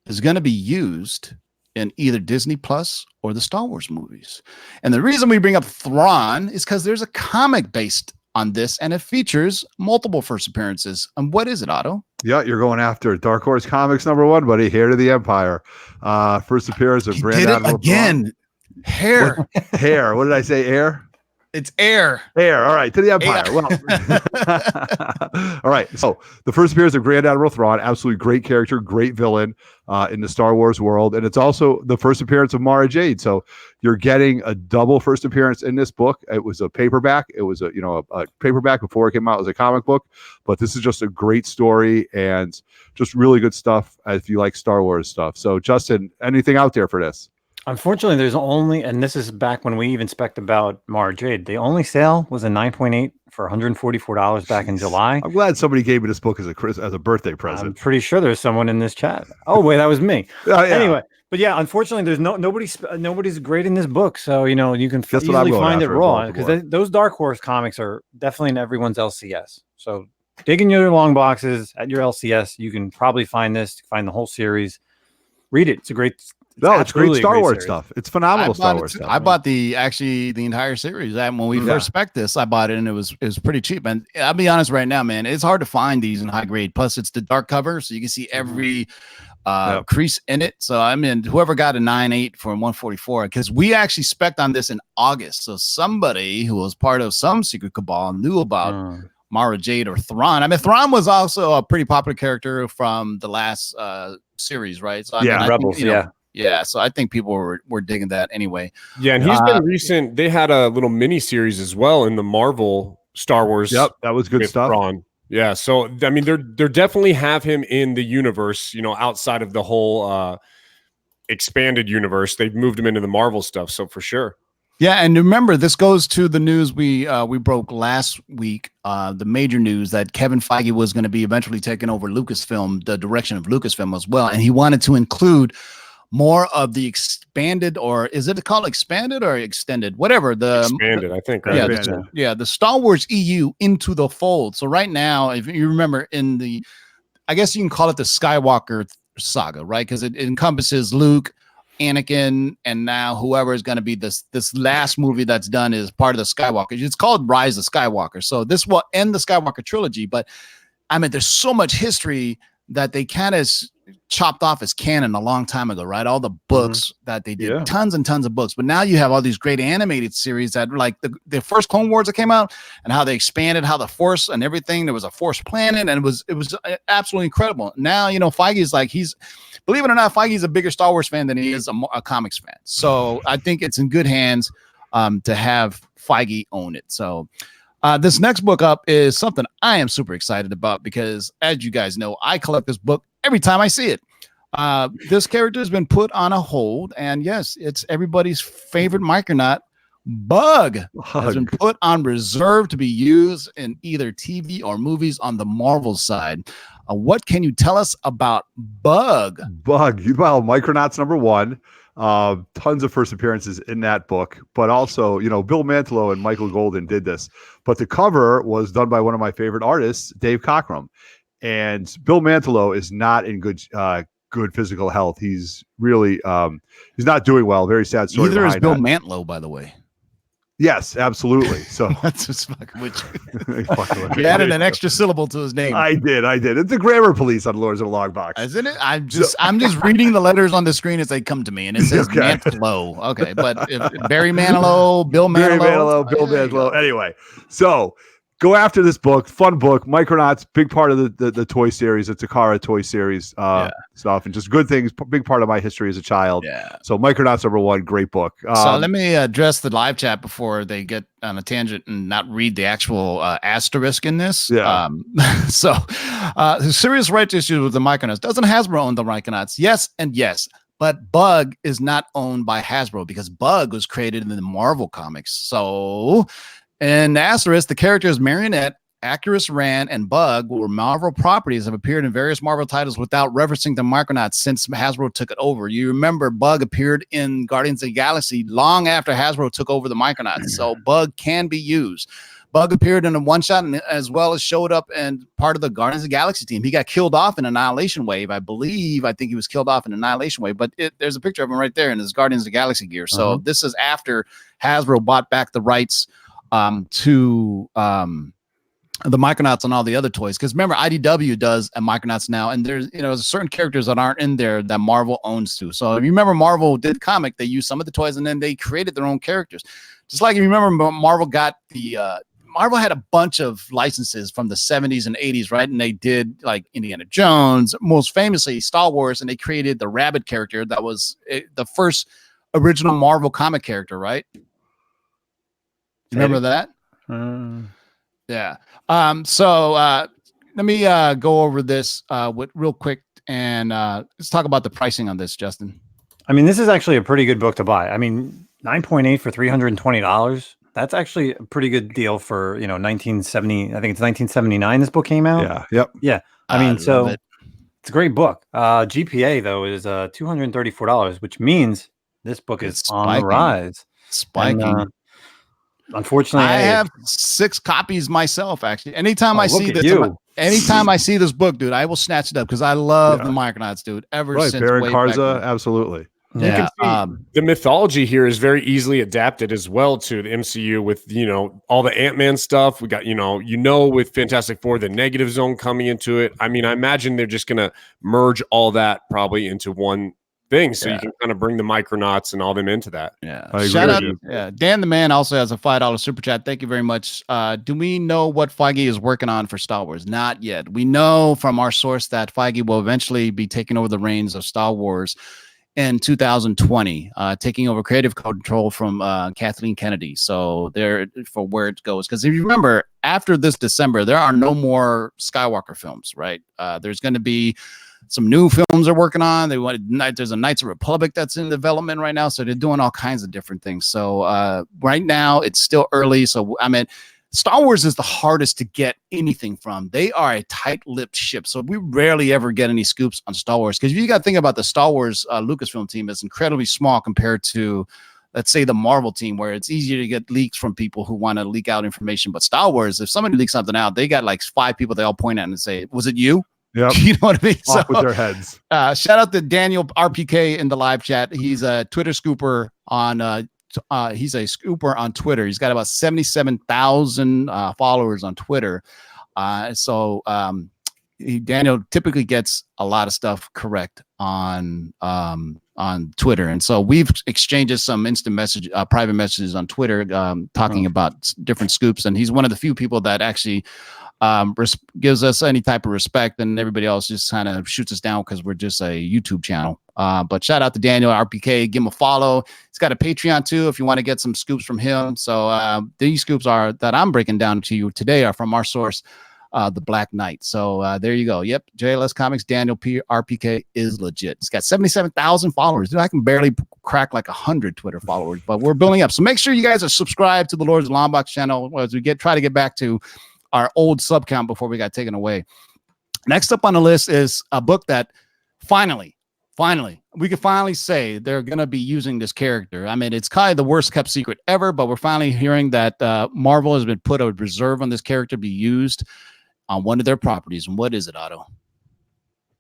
is going to be used in either Disney Plus or the Star Wars movies. And the reason we bring up Thrawn is because there's a comic based on this, and it features multiple first appearances. And what is it, Otto? Yeah, you're going after Dark Horse Comics #1, buddy. Heir to the Empire. First appearance of Grand Admiral again. Hair. Hair. What did I say? Air? It's air. Air. All right. To the Empire. Well, all right. So the first appearance of Grand Admiral Thrawn, absolutely great character, great villain in the Star Wars world. And it's also the first appearance of Mara Jade. So you're getting a double first appearance in this book. It was a paperback. It was a paperback before it came out as a comic book. But this is just a great story and just really good stuff if you like Star Wars stuff. So Justin, anything out there for this? Unfortunately, there's only, and this is back when we even spec'd about Mara Jade, the only sale was a 9.8 for $144 back in July. I'm glad somebody gave me this book as a birthday I'm present. pretty sure there's someone in this chat. Oh, wait, that was me. Yeah. Anyway, but yeah, unfortunately, there's nobody's great in this book. So, you can That's what I'm easily going find it after in raw Baltimore. because those Dark Horse comics are definitely in everyone's LCS. So dig in your long boxes at your LCS. You can probably find this, find the whole series. Read it. It's great Star Wars series. stuff. It's phenomenal Star Wars stuff. I bought the entire series. And when we first spec this, I bought it and it was pretty cheap. And I'll be honest right now, man, it's hard to find these in high grade. Plus, it's the dark cover, so you can see every crease in it. So I mean, whoever got a 9.8 for 144, because we actually spec'd on this in August. So somebody who was part of some secret cabal knew about Mara Jade or Thrawn. I mean, Thrawn was also a pretty popular character from the last series, right? So I mean, Rebels, yeah, so I think people were digging that anyway. Yeah, and he's been recent. They had a little mini series as well in the Marvel Star Wars. Yep, that was good stuff. Thrawn. Yeah, so I mean, they're definitely have him in the universe, you know, outside of the whole expanded universe. They've moved him into the Marvel stuff, so for sure. Yeah, and remember, this goes to the news we broke last week. The major news that Kevin Feige was going to be eventually taking over Lucasfilm, the direction of Lucasfilm as well, and he wanted to include more of the expanded, or is it called expanded or extended? Whatever the Expanded, I think. Right? Yeah, Expanded. the Star Wars EU into the fold. So right now, if you remember, in the, I guess you can call it the Skywalker saga, right? Because it encompasses Luke, Anakin, and now whoever is going to be this last movie that's done is part of the Skywalker. It's called Rise of Skywalker. So this will end the Skywalker trilogy, but I mean, there's so much history that they kind of chopped off as canon a long time ago, right? All the books that they did, tons and tons of books. But now you have all these great animated series that, like the first Clone Wars that came out, and how they expanded, how the Force and everything. There was a Force planet, and it was absolutely incredible. Now, you know, Feige's like, believe it or not, Feige's a bigger Star Wars fan than he is a comics fan. So I think it's in good hands to have Feige own it. So this next book up is something I am super excited about because, as you guys know, I collect this book every time I see it. This character has been put on a hold, and yes, it's everybody's favorite Micronaut, Bug, has been put on reserve to be used in either TV or movies on the Marvel side. What can you tell us about Bug? Bug, well, Micronauts #1. Tons of first appearances in that book, but also, you know, Bill Mantlo and Michael Golden did this, but the cover was done by one of my favorite artists, Dave Cockrum. And Bill Mantlo is not in good physical health. He's really he's not doing well. Very sad story. Neither is Bill that. Mantlo, by the way. Yes, absolutely. So that's just fucking with you. You added an extra syllable to his name. I did. It's the grammar police on Lords of the Long Box. Isn't it? I'm just reading the letters on the screen as they come to me, and it says Mantlo. Okay, but Barry Manilow, Bill Manilow, Bill Manilow. Anyway, so go after this book. Fun book. Micronauts, big part of the toy series, the Takara toy series stuff, and just good things. Big part of my history as a child. Yeah. So Micronauts #1, great book. So let me address the live chat before they get on a tangent and not read the actual asterisk in this. Yeah. So serious rights issues with the Micronauts. Doesn't Hasbro own the Micronauts? Yes and yes. But Bug is not owned by Hasbro because Bug was created in the Marvel comics. So in asterisk, the characters Marionette, Accurus Ran, and Bug were Marvel properties, have appeared in various Marvel titles without referencing the Micronauts since Hasbro took it over. You remember Bug appeared in Guardians of the Galaxy long after Hasbro took over the Micronauts, so Bug can be used. Bug appeared in a one-shot and as well as showed up in part of the Guardians of the Galaxy team. He got killed off in Annihilation Wave, I believe. I think he was killed off in Annihilation Wave, but there's a picture of him right there in his Guardians of the Galaxy gear. So this is after Hasbro bought back the rights to the Micronauts and all the other toys, because remember IDW does a Micronauts now, and there's certain characters that aren't in there that Marvel owns too. So if you remember, Marvel did comic, they used some of the toys and then they created their own characters. Just like if you remember, Marvel got the Marvel had a bunch of licenses from the 70s and 80s, right? And they did like Indiana Jones, most famously Star Wars, and they created the Rabbit character that was the first original Marvel comic character, right? Remember that? Yeah. So let me go over this real quick and let's talk about the pricing on this, Justin. I mean, this is actually a pretty good book to buy. I mean, 9.8 for $320. That's actually a pretty good deal for 1970. I think it's 1979. This book came out. Yeah. Yep. Yeah. I mean, it's a great book. GPA though is $234, which means this book is on the rise. Spiking. And, unfortunately, I have 6 copies myself. Actually, anytime I see this, Anytime I see this book, dude, I will snatch it up because I love the Micronauts, dude. Since Baron Karza, absolutely. Yeah, the mythology here is very easily adapted as well to the MCU with all the Ant-Man stuff. We got with Fantastic Four the Negative Zone coming into it. I mean, I imagine they're just gonna merge all that probably into one thing, so you can kind of bring the Micronauts and all them into that. Yeah, shout out. Yeah, Dan the Man also has a $5 super chat. Thank you very much. Do we know what Feige is working on for Star Wars? Not yet. We know from our source that Feige will eventually be taking over the reins of Star Wars in 2020, taking over creative control from Kathleen Kennedy. So there for where it goes. Because if you remember, after this December, there are no more Skywalker films, right? There's going to be some new films they're working on. There's a Knights of the Republic that's in development right now. So they're doing all kinds of different things. So right now it's still early. So I mean, Star Wars is the hardest to get anything from. They are a tight-lipped ship, so we rarely ever get any scoops on Star Wars. Because you got to think about the Star Wars Lucasfilm team is incredibly small compared to, let's say, the Marvel team, where it's easier to get leaks from people who want to leak out information. But Star Wars, if somebody leaks something out, they got like 5 people they all point at and say, "Was it you?" Yep. You know what I mean? Off with their heads. Shout out to Daniel RPK in the live chat. He's a Twitter scooper on. He's a scooper on Twitter. He's got about 77,000 followers on Twitter. Daniel typically gets a lot of stuff correct on Twitter, and so we've exchanged some instant message, private messages on Twitter, talking about different scoops. And he's one of the few people that actually gives us any type of respect, and everybody else just kind of shoots us down because we're just a YouTube channel. But shout out to Daniel RPK, give him a follow. He's got a Patreon too if you want to get some scoops from him. So these scoops that I'm breaking down to you today are from our source, the Black Knight. So there you go. Yep, JLS Comics, Daniel RPK is legit. He's got 77,000 followers. Dude, I can barely crack like 100 Twitter followers, but we're building up. So make sure you guys are subscribed to the Lords of the Long Box channel as we try to get back to our old sub count before we got taken away. Next up on the list is a book that finally, we can finally say they're going to be using this character. I mean, it's kind of the worst kept secret ever, but we're finally hearing that Marvel has been put a reserve on this character to be used on one of their properties. And what is it, Otto?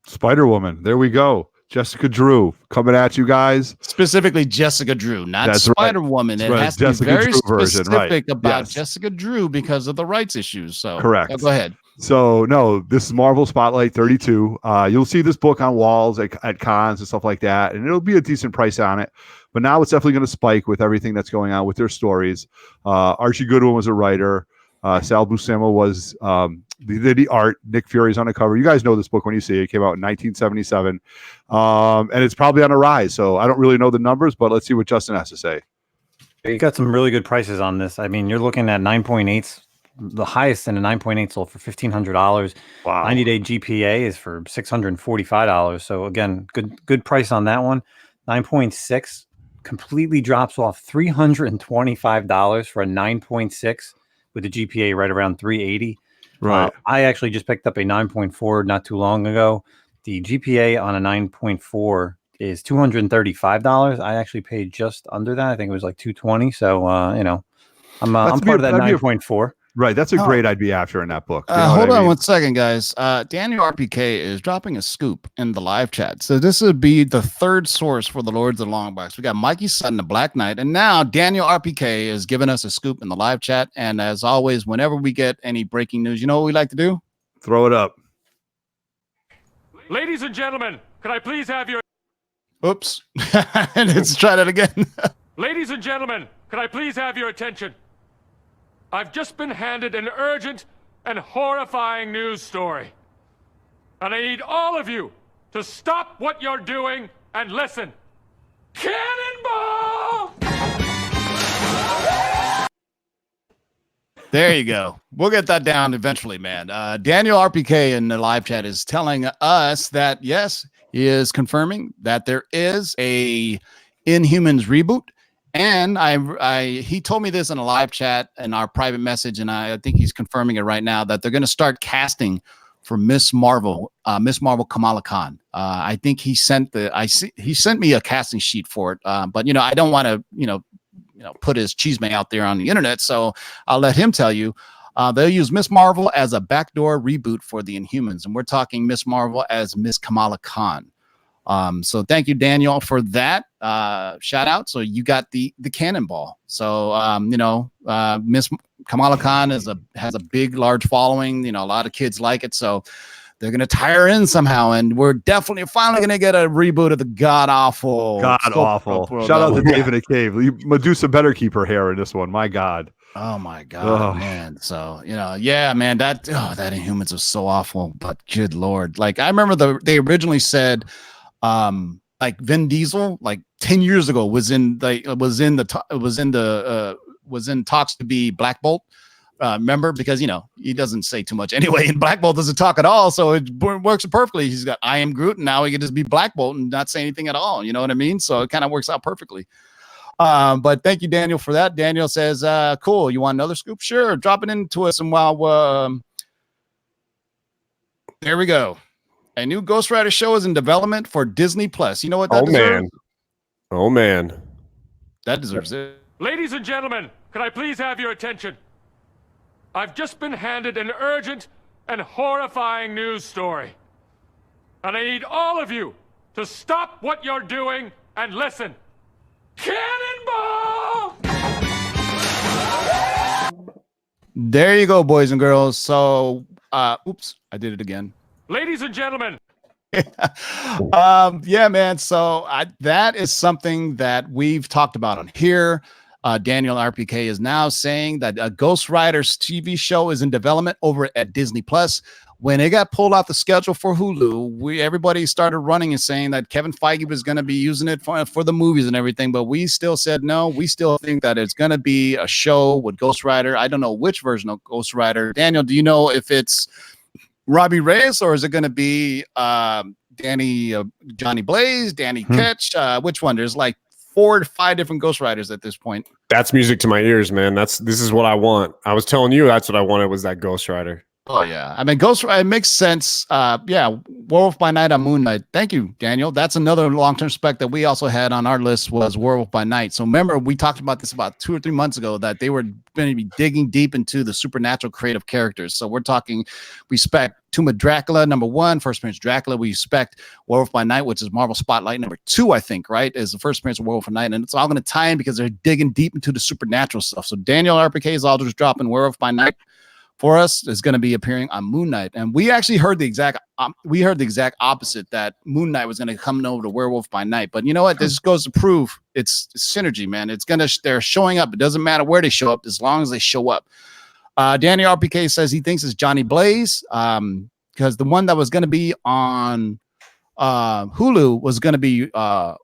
Spider-Woman. There we go. Jessica Drew coming at you guys. Specifically Jessica Drew, not Spider-Woman. Right. It has to Jessica be very Drew specific about yes. Jessica Drew because of the rights issues. So correct. Go ahead. So no, this is Marvel Spotlight 32. You'll see this book on walls at cons and stuff like that, and it'll be a decent price on it. But now it's definitely going to spike with everything that's going on with their stories. Archie Goodwin was a writer. Sal Buscema was the art. Nick Fury's on the cover. You guys know this book when you see it. It came out in 1977, and it's probably on a rise. So I don't really know the numbers, but let's see what Justin has to say. You got some really good prices on this. I mean, you're looking at 9.8s. The highest in a 9.8 sold for $1,500. Wow. 90-day GPA is for $645. So again, good price on that one. 9.6 completely drops off $325 for a 9.6 with a GPA right around 380. Right. I actually just picked up a 9.4 not too long ago. The GPA on a 9.4 is $235. I actually paid just under that. I think it was like $220. So I'm part of that 9.4. Right, that's a grade I'd be after in that book. You know hold on 1 second, guys. Daniel RPK is dropping a scoop in the live chat. So this would be the third source for the Lords of the Long Box. We got Mikey Sutton, the Black Knight, and now Daniel RPK is giving us a scoop in the live chat. And as always, whenever we get any breaking news, you know what we like to do? Throw it up. Ladies and gentlemen, can I please have your... Oops. Let's try that again. Ladies and gentlemen, can I please have your attention? I've just been handed an urgent and horrifying news story. And I need all of you to stop what you're doing and listen. Cannonball! There you go. We'll get that down eventually, man. Daniel RPK in the live chat is telling us that, yes, he is confirming that there is a Inhumans reboot. And he told me this in a live chat in our private message, and I think he's confirming it right now that they're going to start casting for Miss Marvel Kamala Khan. I think he sent me a casting sheet for it, but I don't want to put his cheesemate out there on the internet, so I'll let him tell you. They'll use Miss Marvel as a backdoor reboot for the Inhumans, and we're talking Miss Marvel as Miss Kamala Khan. So thank you, Daniel, for that shout out. So you got the cannonball. So Miss Kamala Khan has a big, large following. A lot of kids like it. So they're gonna tie her in somehow, and we're finally gonna get a reboot of the god awful. Shout out to David A. Cave. Medusa better keep her hair in this one. My God. Oh my God, man. So, yeah, man, that Inhumans was so awful, but good Lord. Like I remember they originally said, like Vin Diesel, like 10 years ago, was in talks to be Black Bolt. Remember, because he doesn't say too much anyway, and Black Bolt doesn't talk at all, so it works perfectly. He's got I am Groot, and now he can just be Black Bolt and not say anything at all. You know what I mean? So it kind of works out perfectly. But thank you, Daniel, for that. Daniel says, "Cool. You want another scoop? Sure. Drop it into us, and while there we go. A new Ghost Rider show is in development for Disney Plus. You know what that deserves? Oh man, that deserves it. Ladies and gentlemen, can I please have your attention? I've just been handed an urgent and horrifying news story. And I need all of you to stop what you're doing and listen. Cannonball! There you go, boys and girls. So, oops, I did it again. Ladies and gentlemen. Yeah, man. So that is something that we've talked about on here. Daniel RPK is now saying that a Ghost Rider's TV show is in development over at Disney Plus. When it got pulled off the schedule for Hulu, everybody started running and saying that Kevin Feige was going to be using it for the movies and everything, but we still said no. We still think that it's going to be a show with Ghost Rider. I don't know which version of Ghost Rider. Daniel, do you know if it's Robbie Reyes or is it going to be Johnny Blaze, Danny Ketch? Which one? There's like 4 to 5 different Ghost Riders at this point. That's music to my ears, man. This is what I want. I was telling you that's what I wanted, was that Ghost Rider. Oh yeah, I mean Ghost Rider, it makes sense. Yeah, Werewolf by Night on Moon Knight. Thank you, Daniel. That's another long-term spec that we also had on our list was Werewolf by Night. So remember, we talked about this about 2 or 3 months ago that they were going to be digging deep into the supernatural creative characters. So we're talking, we spec Tomb of Dracula #1, first appearance Dracula. We spec Werewolf by Night, which is Marvel Spotlight #2, I think, right? Is the first appearance of Werewolf by Night, and it's all going to tie in because they're digging deep into the supernatural stuff. So Daniel RPK is all just dropping Werewolf by Night for us is going to be appearing on Moon Knight. And we actually heard the exact opposite, that Moon Knight was going to come over to Werewolf by Night. But you know what? This goes to prove it's synergy, man. They're showing up. It doesn't matter where they show up as long as they show up. Daniel RPK says he thinks it's Johnny Blaze because the one that was going to be on Hulu was going to be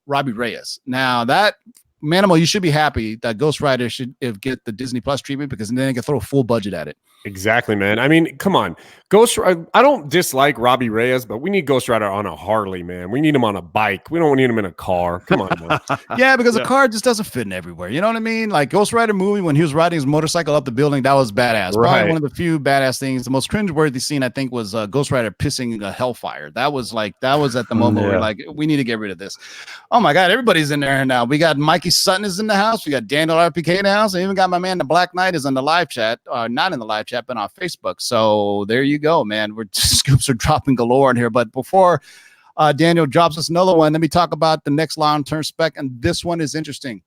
Robbie Reyes. Now that Manimal, you should be happy that Ghost Rider should get the Disney Plus treatment because then they can throw a full budget at it. Exactly, man. I mean, come on. Ghost Rider, I don't dislike Robbie Reyes, but we need Ghost Rider on a Harley, man. We need him on a bike. We don't need him in a car. Come on, man. Yeah, because the car just doesn't fit in everywhere. You know what I mean? Like Ghost Rider movie, when he was riding his motorcycle up the building, that was badass. Right. Probably one of the few badass things. The most cringeworthy scene, I think, was Ghost Rider pissing a Hellfire. That was at the moment where like, we need to get rid of this. Oh my God, everybody's in there now. We got Mikey Sutton is in the house. We got Daniel RPK in the house. I even got my man, the Black Knight, is in the live chat. Not in the live chat, but on Facebook. So there you go, man. We're scoops are dropping galore in here. But before Daniel drops us another one, let me talk about the next long-term spec. And this one is interesting.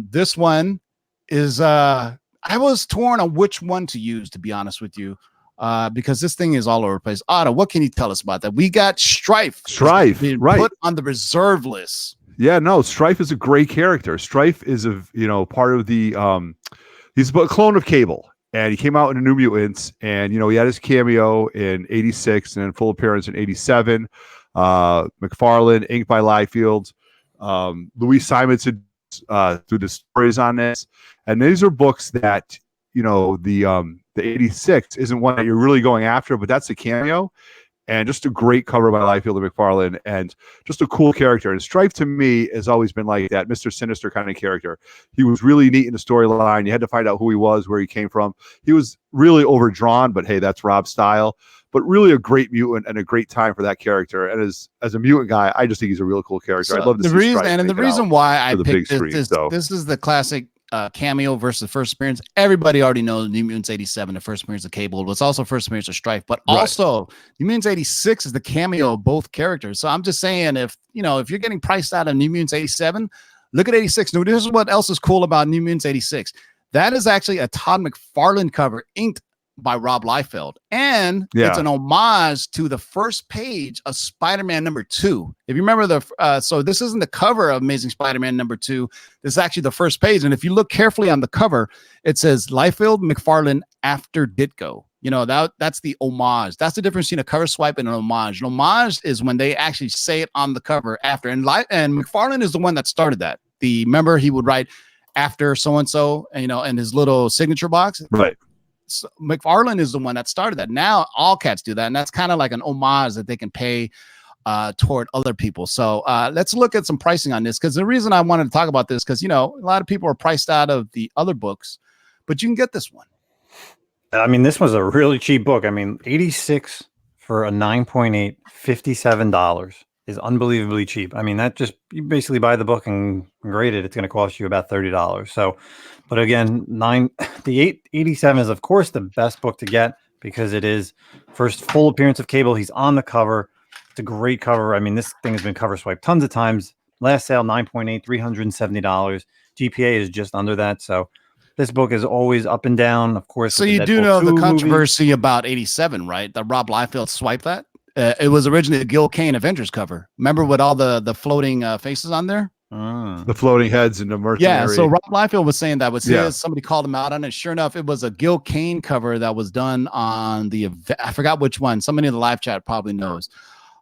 This one is I was torn on which one to use, to be honest with you, because this thing is all over the place. Otto, what can you tell us about that? We got Strife, right? Put on the reserve list. Yeah, no, Strife is a great character. Strife is part of the he's a clone of Cable. And he came out in a New Mutants, and he had his cameo in '86 and then full appearance in '87. McFarlane, inked by Liefeld. Louise Simonson through the stories on this, and these are books that the '86 isn't one that you're really going after, but that's a cameo. And just a great cover by Liefeld and McFarlane, and just a cool character. And Strife to me has always been like that Mr. Sinister kind of character. He was really neat in the storyline. You had to find out who he was, where he came from. He was really overdrawn, but hey, that's Rob's style. But really a great mutant and a great time for that character. And as a mutant guy, I just think he's a real cool character. So I'd love to see reason, Strife and the reason why I the picked big this, screen, this is the classic cameo versus first appearance. Everybody already knows New Mutants 87, the first appearance of Cable. It was also first appearance of Strife, but also New Mutants 86 is the cameo of both characters. So I'm just saying, if you're getting priced out of New Mutants 87, look at 86. Now, this is what else is cool about New Mutants 86. That is actually a Todd McFarlane cover inked by Rob Liefeld, and it's an homage to the first page of Spider-Man #2. If you remember so this isn't the cover of Amazing Spider-Man #2. This is actually the first page, and if you look carefully on the cover, it says Liefeld, McFarlane after Ditko. You know, that's the homage. That's the difference between a cover swipe and an homage. An homage is when they actually say it on the cover after. And McFarlane is the one that started that. Remember, he would write after so-and-so, you know, in his little signature box. Right. So McFarlane is the one that started that. Now all cats do that. And that's kind of like an homage that they can pay toward other people. So let's look at some pricing on this, because the reason I wanted to talk about this, because, you know, a lot of people are priced out of the other books, but you can get this one. I mean, this was a really cheap book. I mean, 86 for a 9.8, $57 is unbelievably cheap. I mean, that just, you basically buy the book and grade it. It's going to cost you about $30. So, but again, the 887 is of course the best book to get, because it is first full appearance of Cable. He's on the cover. It's a great cover. I mean, this thing has been cover swiped tons of times. Last sale, 9.8, $370. GPA is just under that. So this book is always up and down, of course. So you do know the controversy about 87, right? That Rob Liefeld swiped that. It was originally the Gil Kane Avengers cover. Remember with all the floating faces on there? The floating heads and the mercenary. Yeah, so Rob Liefeld was saying that was his. Somebody called him out on it. Sure enough, it was a Gil Kane cover that was done on I forgot which one. Somebody in the live chat probably knows.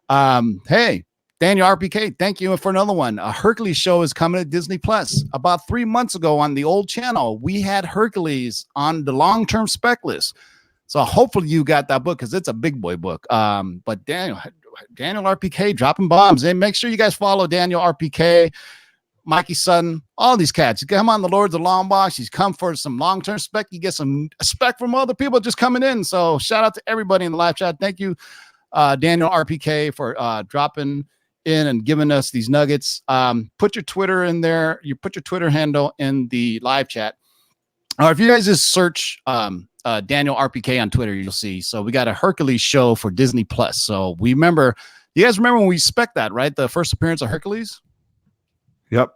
Hey, Daniel RPK, thank you for another one. A Hercules show is coming to Disney Plus. About 3 months ago on the old channel, we had Hercules on the long-term spec list. So hopefully you got that book, because it's a big boy book. But Daniel RPK dropping bombs. And make sure you guys follow Daniel RPK, Mikey Sutton, all these cats. You come on the Lords of Long Box. He's come for some long-term spec. You get some spec from other people just coming in. So shout out to everybody in the live chat. Thank you, Daniel RPK, for dropping in and giving us these nuggets. Put your Twitter in there. You put your Twitter handle in the live chat. Or if you guys just search Daniel RPK on Twitter, you'll see. So we got a Hercules show for Disney Plus. So you guys remember when we spec that, right? The first appearance of Hercules? Yep.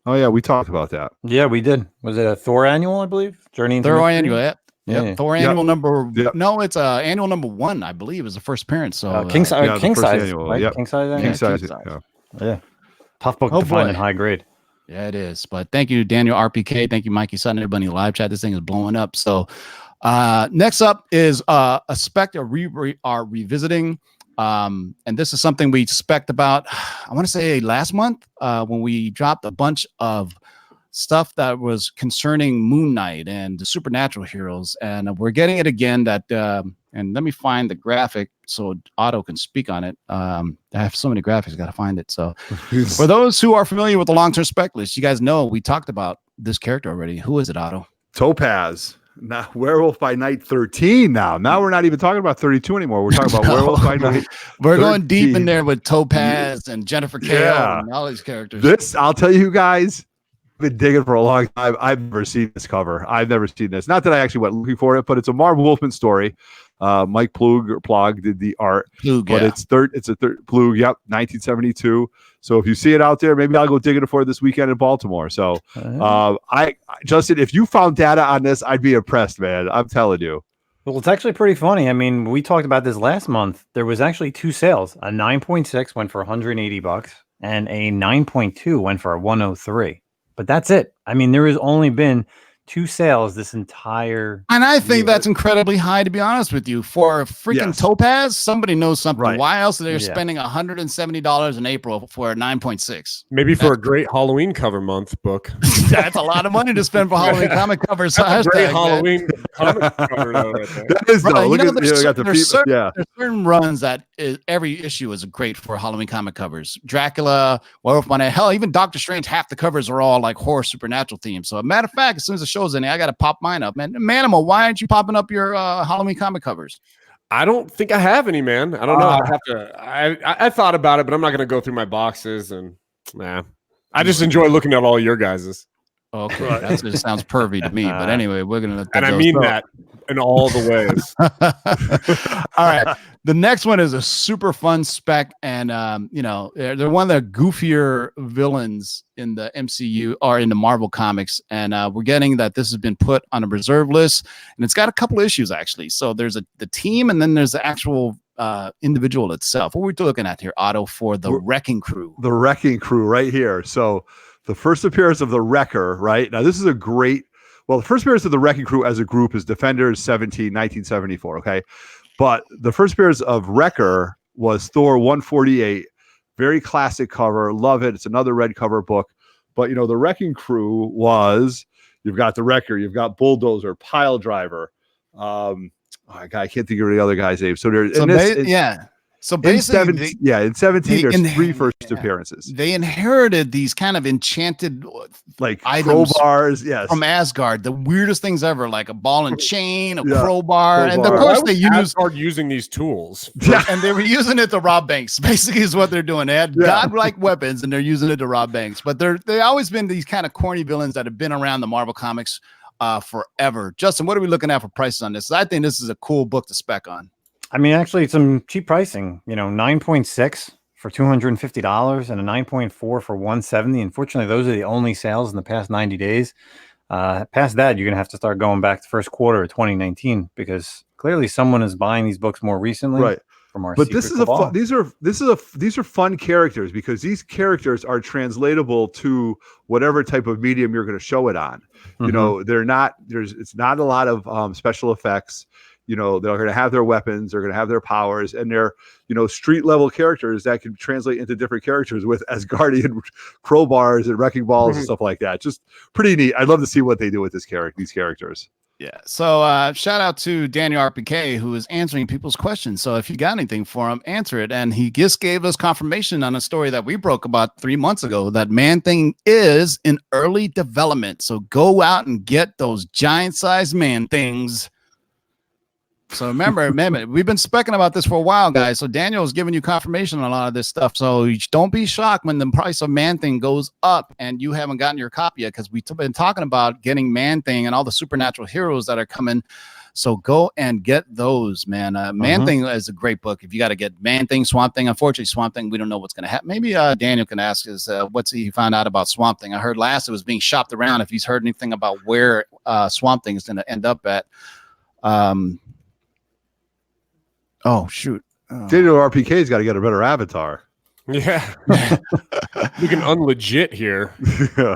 Oh yeah, we talked about that. Yeah, we did. Was it a Thor annual, I believe? Journey into Thor annual, yeah. Yeah. Yep. Thor annual number. Yep. No, it's annual number 1, I believe, is the first appearance. So king size, annual, right? Yep. King size, king size. Yeah. Tough book to find in high grade. Yeah, it is. But thank you, Daniel RPK. Thank you, Mikey Sutton, everybody in the live chat. This thing is blowing up. So next up is a spec that we are revisiting. And this is something we spec'd about, I want to say last month, when we dropped a bunch of stuff that was concerning Moon Knight and the supernatural heroes. And we're getting it again and let me find the graphic so Otto can speak on it. I have so many graphics, got to find it. So for those who are familiar with the long-term spec list, you guys know we talked about this character already. Who is it, Otto? Topaz. Now, Werewolf by Night 13 now. Now we're not even talking about 32 anymore. We're talking about Werewolf by Night 13. We're going deep in there with Topaz and Jennifer Kale and all these characters. This, I'll tell you guys, been digging for a long time. I've never seen this cover. I've never seen this. Not that I actually went looking for it, but it's a Marv Wolfman story. Mike Plug did the art, but it's a Plug. Yep, 1972. So if you see it out there, maybe I'll go digging for it this weekend in Baltimore. So, Justin, if you found data on this, I'd be impressed, man. I'm telling you. Well, it's actually pretty funny. I mean, we talked about this last month. There was actually 2 sales. A 9.6 went for $180, and a 9.2 went for $103. But that's it. I mean, there has only been 2 sales this entire and I think that's incredibly high, to be honest with you. For a freaking Topaz, somebody knows something. Right. Why else are they spending $170 in April for a 9.6? Maybe for a great Halloween cover month book. That's a lot of money to spend for Halloween comic covers. That's a great Halloween comic cover. That is though. There's certain runs that every issue is great for Halloween comic covers. Dracula, Werewolf by Night, hell, even Doctor Strange, half the covers are all like horror supernatural themes. So a matter of fact, as soon as the show's in there, I got to pop mine up, man. Manimal, why aren't you popping up your Halloween comic covers? I don't think I have any, man. I don't know. I have to. I thought about it, but I'm not going to go through my boxes and I just enjoy looking at all your guys's. Okay, that just sounds pervy to me. But anyway, we're gonna. And I mean that in all the ways. All right, the next one is a super fun spec, and they're one of the goofier villains in the MCU or in the Marvel comics, and we're getting that this has been put on a reserve list, and it's got a couple issues actually. So there's the team, and then there's the actual individual itself. What are we looking at here, Otto, for the Wrecking Crew? The Wrecking Crew right here. So the first appearance of the Wrecker, right? Now, this is a great Well, the first appearance of the Wrecking Crew as a group is Defenders 1974. Okay, but the first appearance of Wrecker was Thor 148. Very classic cover. Love it. It's another red cover book. But you know, the Wrecking Crew was, you've got the Wrecker, you've got Bulldozer, Pile Driver. I can't think of the other guy's name. So there's So basically, in 17, there's 3 first appearances. They inherited these kind of enchanted like items crowbars, yes, from Asgard. The weirdest things ever, like a ball and chain, a crowbar, and of course they used Asgard using these tools. And they were using it to rob banks. Basically, is what they're doing. They had godlike weapons, and they're using it to rob banks. But they always been these kind of corny villains that have been around the Marvel comics forever. Justin, what are we looking at for prices on this? I think this is a cool book to spec on. I mean, actually, some cheap pricing. 9.6 for $250 and a 9.4 for $170. Unfortunately, those are the only sales in the past 90 days. Past that, you're gonna have to start going back to first quarter of 2019 because clearly someone is buying these books more recently, right? From our but this is these are fun characters because these characters are translatable to whatever type of medium you're going to show it on. You know, it's not a lot of special effects. They're going to have their weapons, they're going to have their powers, and they're, street level characters that can translate into different characters with Asgardian crowbars and wrecking balls and stuff like that. Just pretty neat. I'd love to see what they do with these characters. Yeah. So shout out to Daniel RPK, who is answering people's questions. So if you got anything for him, answer it. And he just gave us confirmation on a story that we broke about 3 months ago that Man-Thing is in early development. So go out and get those giant-sized Man-Things. So remember, we've been specking about this for a while, guys. So Daniel's giving you confirmation on a lot of this stuff. So don't be shocked when the price of Man-Thing goes up and you haven't gotten your copy yet, because we've been talking about getting Man-Thing and all the supernatural heroes that are coming. So go and get those, man. Man-Thing is a great book. If you got to get Man-Thing, Swamp Thing. Unfortunately, Swamp Thing, we don't know what's going to happen. Maybe Daniel can ask us what's he found out about Swamp Thing. I heard last it was being shopped around. If he's heard anything about where Swamp Thing is going to end up at. Oh, shoot. Daniel RPK's got to get a better avatar. Yeah. Looking unlegit here.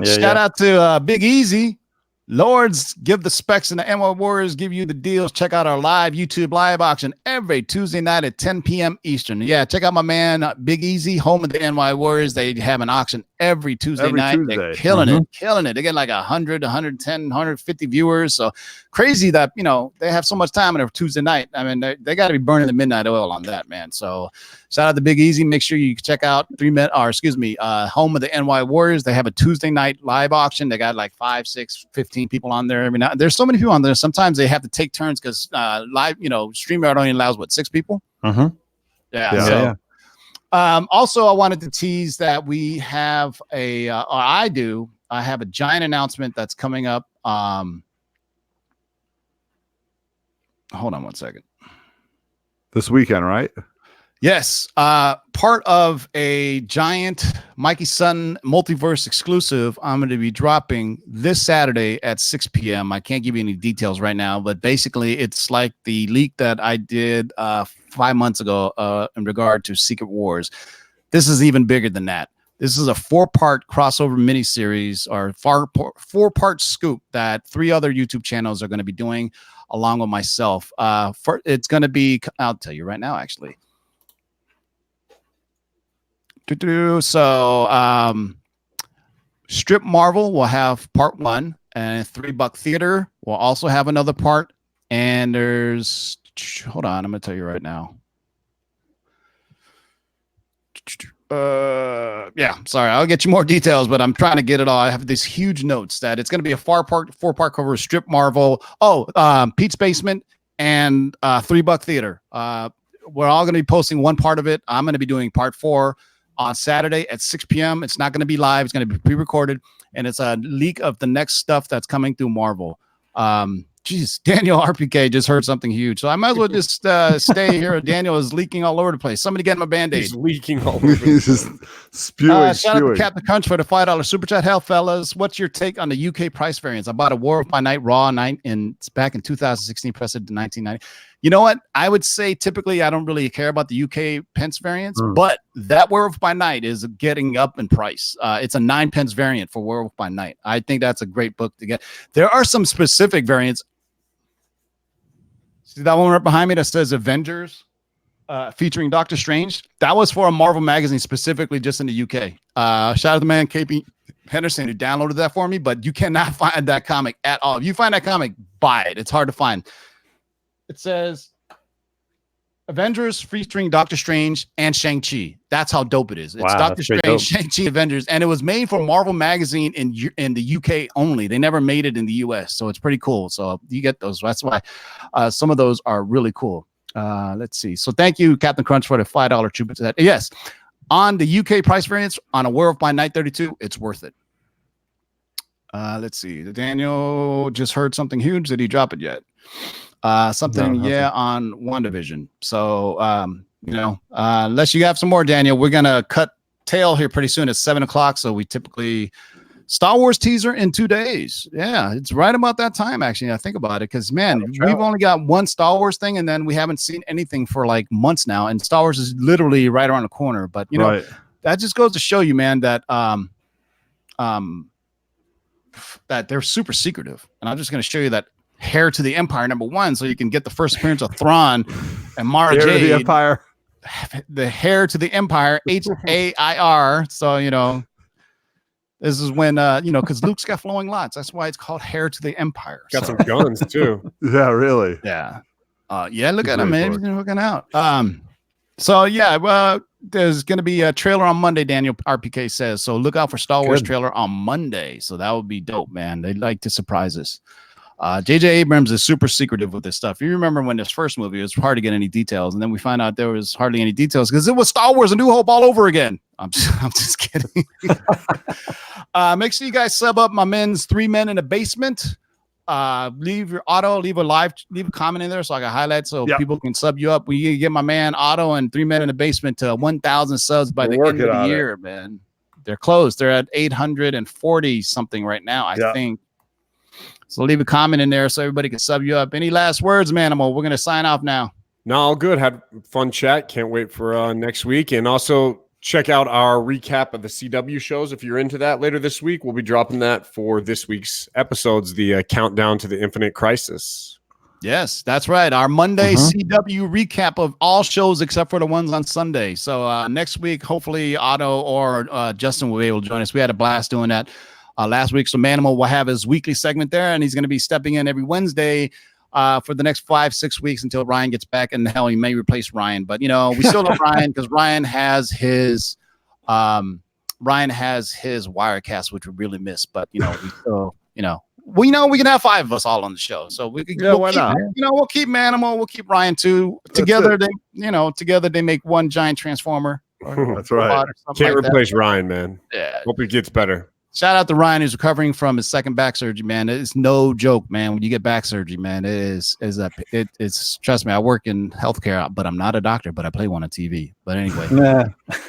Shout out to Big Easy. Lords, give the specs, and the NY Warriors give you the deals. Check out our live YouTube live auction every Tuesday night at 10 p.m. Eastern. Yeah, check out my man Big Easy, home of the NY Warriors. They have an auction every Tuesday night. They're killing it. They get like 100, 110, 150 viewers. So crazy that, they have so much time on a Tuesday night. I mean, they got to be burning the midnight oil on that, man. So shout out to Big Easy. Make sure you check out home of the NY Warriors. They have a Tuesday night live auction. They got like 5, 6, 15 people on there every night. There's so many people on there. Sometimes they have to take turns because live, StreamYard only allows 6 people. Also, I wanted to tease that we have I have a giant announcement that's coming up. Hold on one second. This weekend, right? Yes, part of a giant Mikey Sutton multiverse exclusive I'm going to be dropping this Saturday at 6 p.m. I can't give you any details right now, but basically it's like the leak that I did 5 months ago in regard to Secret Wars. This is even bigger than that. This is a 4-part crossover miniseries or 4-part scoop that 3 other YouTube channels are going to be doing along with myself. It's going to be, I'll tell you right now, actually. So Strip Marvel will have part 1, and $3 Theater will also have another part. And there's, hold on, I'm going to tell you right now. Sorry, I'll get you more details, but I'm trying to get it all. I have these huge notes that it's going to be a 4-part cover, Strip Marvel. Pete's Basement and $3 Theater. We're all going to be posting one part of it. I'm going to be doing part 4 on Saturday at 6 p.m. It's not going to be live. It's going to be pre-recorded, and it's a leak of the next stuff that's coming through Marvel. Daniel RPK just heard something huge, so I might as well just stay here. Daniel is leaking all over the place. Somebody get him a Band-Aid. He's leaking all over. He's just spewing. Shout out to Captain Crunch for the $5 super chat. Hell, fellas, what's your take on the UK price variance? I bought a War of My Night Raw back in 2016, pressed it to 1990. You know what? I would say typically I don't really care about the UK pence variants, but that Werewolf by Night is getting up in price. It's a 9 pence variant for Werewolf by Night. I think that's a great book to get. There are some specific variants. See that one right behind me that says Avengers featuring Doctor Strange? That was for a Marvel magazine specifically just in the UK. Shout out to the man KP Henderson who downloaded that for me, but you cannot find that comic at all. If you find that comic, buy it. It's hard to find. It says Avengers featuring Doctor Strange and Shang-Chi. That's how dope it is. It's Doctor Strange, Shang-Chi, Avengers, and it was made for Marvel magazine in the UK only. They never made it in the US, so it's pretty cool. So you get those. That's why some of those are really cool. Let's see. So thank you, Captain Crunch, for the $5 tribute to that. Yes, on the UK price variants on a Werewolf by Night 32, it's worth it. Let's see. Daniel just heard something huge. Did he drop it yet? Something, no, on WandaVision. So, unless you have some more, Daniel, we're gonna cut tail here pretty soon at 7 o'clock. So we typically Star Wars teaser in 2 days. Yeah, it's right about that time. Actually, I think about it because man, we've only got one Star Wars thing, and then we haven't seen anything for like months now. And Star Wars is literally right around the corner. But you know, that just goes to show you, man, that that they're super secretive. And I'm just going to show you that Heir to the Empire #1, so you can get the first appearance of Thrawn and Mara Jade. Heir to the Empire. The Heir to the Empire, HAIR. So this is when because Luke's got flowing lots. That's why it's called Heir to the Empire. Got some guns too. Yeah, really. Yeah. Look at him, man. He's looking out. Well, there's going to be a trailer on Monday, Daniel RPK says. So look out for Star Wars trailer on Monday. So that would be dope, man. They like to surprise us. J.J. Abrams is super secretive with this stuff. You remember when this first movie, it was hard to get any details. And then we find out there was hardly any details because it was Star Wars A New Hope all over again. I'm just kidding. Make sure you guys sub up my men's 3 Men in the Basement. Leave your Otto, leave a comment in there so I can highlight so people can sub you up. We get my man Otto and 3 Men in the Basement to 1,000 subs by the end of the year, man. They're close. They're at 840 something right now, I think. So leave a comment in there so everybody can sub you up. Any last words, Manimal? We're gonna sign off now. No, all good. Had fun chat. Can't wait for next week. And also check out our recap of the CW shows if you're into that later this week. We'll be dropping that for this week's episodes, the countdown to the Infinite Crisis. Yes, that's right. Our Monday CW recap of all shows except for the ones on Sunday. So next week, hopefully Otto or Justin will be able to join us. We had a blast doing that last week. So Manimal will have his weekly segment there, and he's going to be stepping in every Wednesday for the next 5-6 weeks until Ryan gets back. And hell, he may replace Ryan, but we still love Ryan because Ryan has his Wirecast, which we really miss. But we still we can have 5 of us all on the show, so we can. Why not? We'll keep Manimal, we'll keep Ryan too. Together, they make one giant transformer. That's right. Can't replace Ryan, man. Yeah. Hope it gets better. Shout out to Ryan who's recovering from his second back surgery, man. It's no joke, man. When you get back surgery, man, it's trust me, I work in healthcare, but I'm not a doctor, but I play one on TV. But anyway,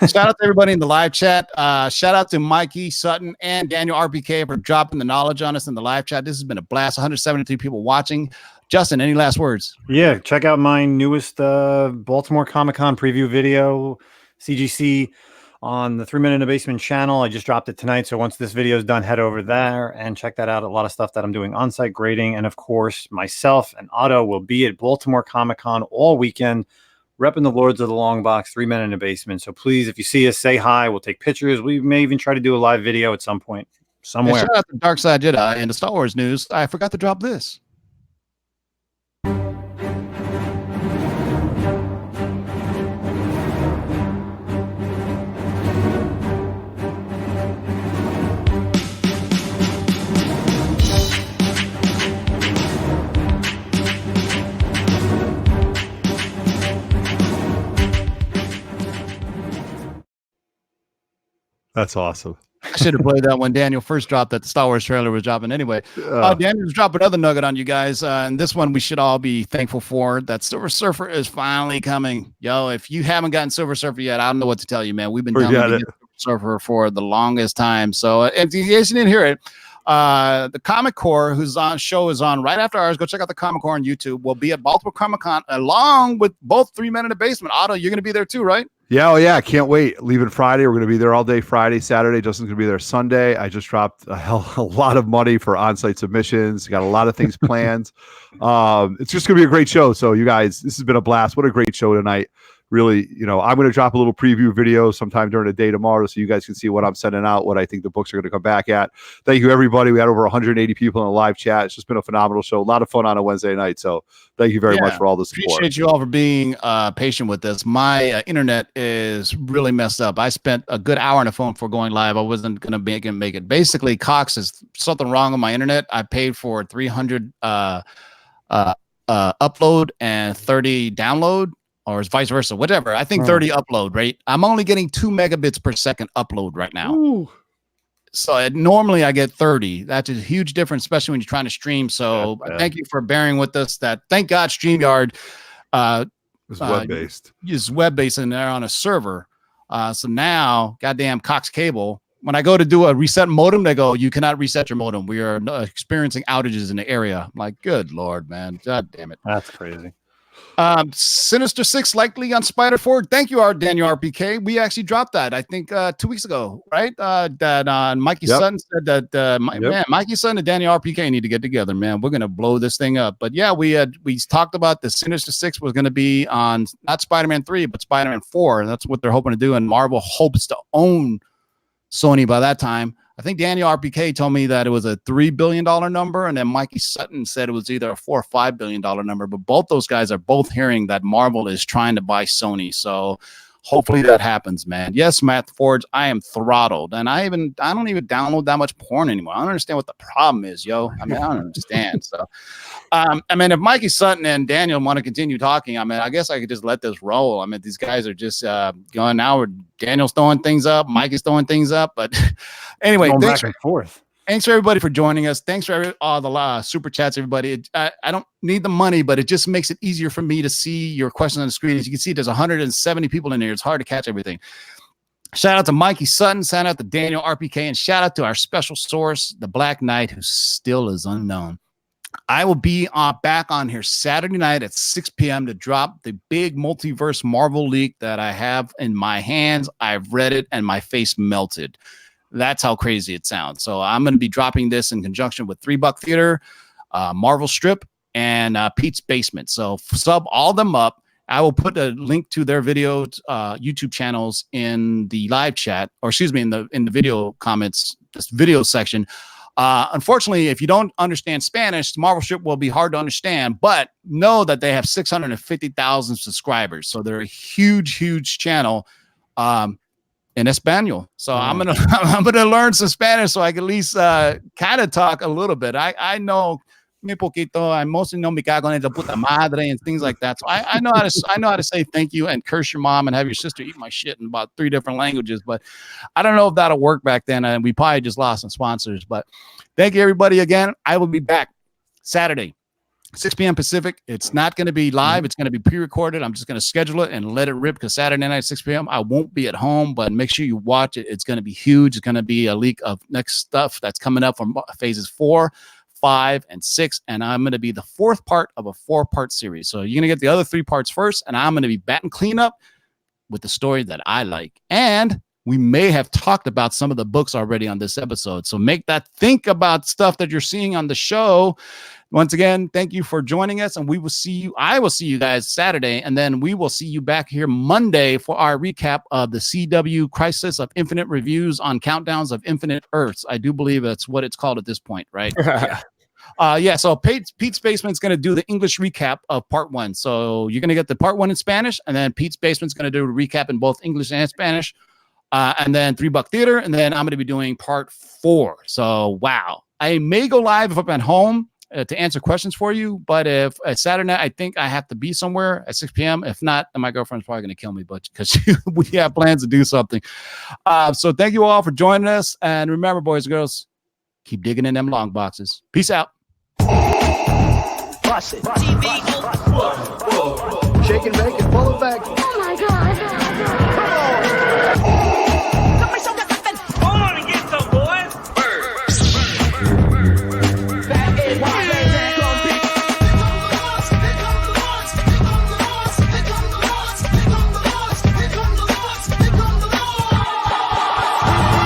shout out to everybody in the live chat. Shout out to Mikey Sutton and Daniel RPK for dropping the knowledge on us in the live chat. This has been a blast. 173 people watching. Justin, any last words? Yeah, check out my newest Baltimore Comic-Con preview video, CGC, on the 3 Men in the Basement channel. I just dropped it tonight. So once this video is done, head over there and check that out. A lot of stuff that I'm doing on-site grading. And of course, myself and Otto will be at Baltimore Comic-Con all weekend, repping the Lords of the Long Box, 3 Men in the Basement. So please, if you see us, say hi. We'll take pictures. We may even try to do a live video at some point somewhere. Shout out to Dark Side Jedi and the Star Wars news. I forgot to drop this. That's awesome. I should have played that when Daniel first dropped that the Star Wars trailer was dropping anyway. Daniel's dropped another nugget on you guys. And this one we should all be thankful for. That Silver Surfer is finally coming. Yo, if you haven't gotten Silver Surfer yet, I don't know what to tell you, man. We've been downloading Silver Surfer for the longest time. So if you guys didn't hear it, The Comic Core, whose show is on right after ours. Go check out the Comic Core on YouTube. We'll be at Baltimore Comic Con along with both 3 Men in the Basement. Otto, you're going to be there too, right? Yeah, oh yeah, can't wait. Leaving Friday, we're going to be there all day Friday, Saturday. Justin's going to be there Sunday. I just dropped a lot of money for on-site submissions. Got a lot of things planned. It's just going to be a great show. So you guys, this has been a blast. What a great show tonight. Really, I'm going to drop a little preview video sometime during the day tomorrow so you guys can see what I'm sending out, what I think the books are going to come back at. Thank you, everybody. We had over 180 people in the live chat. It's just been a phenomenal show. A lot of fun on a Wednesday night. So thank you very much for all the support. Appreciate you all for being patient with this. My internet is really messed up. I spent a good hour on the phone before going live. I wasn't going to make it. Basically, Cox is something wrong with my internet. I paid for 300 upload and 30 download. Or it's vice versa, whatever. I think 30 upload, right? I'm only getting 2 megabits per second upload right now. Ooh. So normally I get 30. That's a huge difference, especially when you're trying to stream. So thank you for bearing with us. Thank God StreamYard It's web-based. is web-based and they're on a server. So now, goddamn Cox Cable, when I go to do a reset modem, they go, you cannot reset your modem. We are experiencing outages in the area. I'm like, good Lord, man. God damn it. That's crazy. Sinister Six likely on Spider 4. Thank you, Daniel RPK. We actually dropped that, I think, 2 weeks ago, right? That Mikey Sutton said that man, Mikey Sutton and Daniel RPK need to get together, man. We're gonna blow this thing up. But yeah, we talked about the Sinister Six was gonna be on not Spider-Man 3, but Spider-Man 4. That's what they're hoping to do, and Marvel hopes to own Sony by that time. I think Daniel RPK told me that it was a $3 billion number, and then Mikey Sutton said it was either a $4 or $5 billion number. But both those guys are both hearing that Marvel is trying to buy Sony. So hopefully that happens, man. Yes, Matt Forge, I am throttled, and I don't even download that much porn anymore. I don't understand what the problem is, yo. I mean, I don't understand. So, I mean, if Mikey Sutton and Daniel want to continue talking, I mean, I guess I could just let this roll. I mean, these guys are just going now. Daniel's throwing things up, Mikey's throwing things up, but anyway, Back and forth. Thanks for everybody for joining us. Thanks for all the super chats, everybody. I don't need the money, but it just makes it easier for me to see your questions on the screen. As you can see, there's 170 people in here. It's hard to catch everything. Shout out to Mikey Sutton. Shout out to Daniel RPK. And shout out to our special source, the Black Knight, who still is unknown. I will be back on here Saturday night at 6 p.m. to drop the big multiverse Marvel leak that I have in my hands. I've read it, and my face melted. That's how crazy it sounds. So I'm going to be dropping this in conjunction with $3 Theater, Marvel Strip, and Pete's Basement. So sub all them up. I will put a link to their video YouTube channels in the live chat, or excuse me, in the video comments, this video section. Unfortunately, if you don't understand Spanish, Marvel Strip will be hard to understand, but know that they have 650,000 subscribers. So they're a huge channel. In Espanol. So I'm gonna learn some Spanish so I can at least kind of talk a little bit. I know mi poquito. I mostly know mi cago en la puta madre and things like that. So I know how to say thank you and curse your mom and have your sister eat my shit in about 3 different languages. But I don't know if that'll work back then, and we probably just lost some sponsors. But thank you, everybody, again. I will be back Saturday, 6 p.m. Pacific. It's not going to be live. It's going to be pre-recorded. I'm just going to schedule it and let it rip because Saturday night, 6 p.m., I won't be at home, but make sure you watch it. It's going to be huge. It's going to be a leak of next stuff that's coming up from phases 4, 5, and 6. And I'm going to be the 4th part of a 4-part series. So you're going to get the other 3 parts first, and I'm going to be batting cleanup with the story that I like. And we may have talked about some of the books already on this episode. So make that think about stuff that you're seeing on the show. Once again, thank you for joining us, and we will see you. I will see you guys Saturday, and then we will see you back here Monday for our recap of the CW Crisis of Infinite Reviews on Countdowns of Infinite Earths. I do believe that's what it's called at this point, right? Yeah. So Pete's Basement's going to do the English recap of part 1. So you're going to get the part 1 in Spanish, and then Pete's Basement's going to do a recap in both English and Spanish, and then $3 Theater, and then I'm going to be doing part 4. So wow, I may go live if I'm at home to answer questions for you, but if Saturday night, I think I have to be somewhere at 6 p.m. If not, then my girlfriend's probably going to kill me, but because we have plans to do something. So thank you all for joining us, and remember, boys and girls, keep digging in them long boxes. Peace out. Bust it. Shake and bake and pull it back. Oh my God.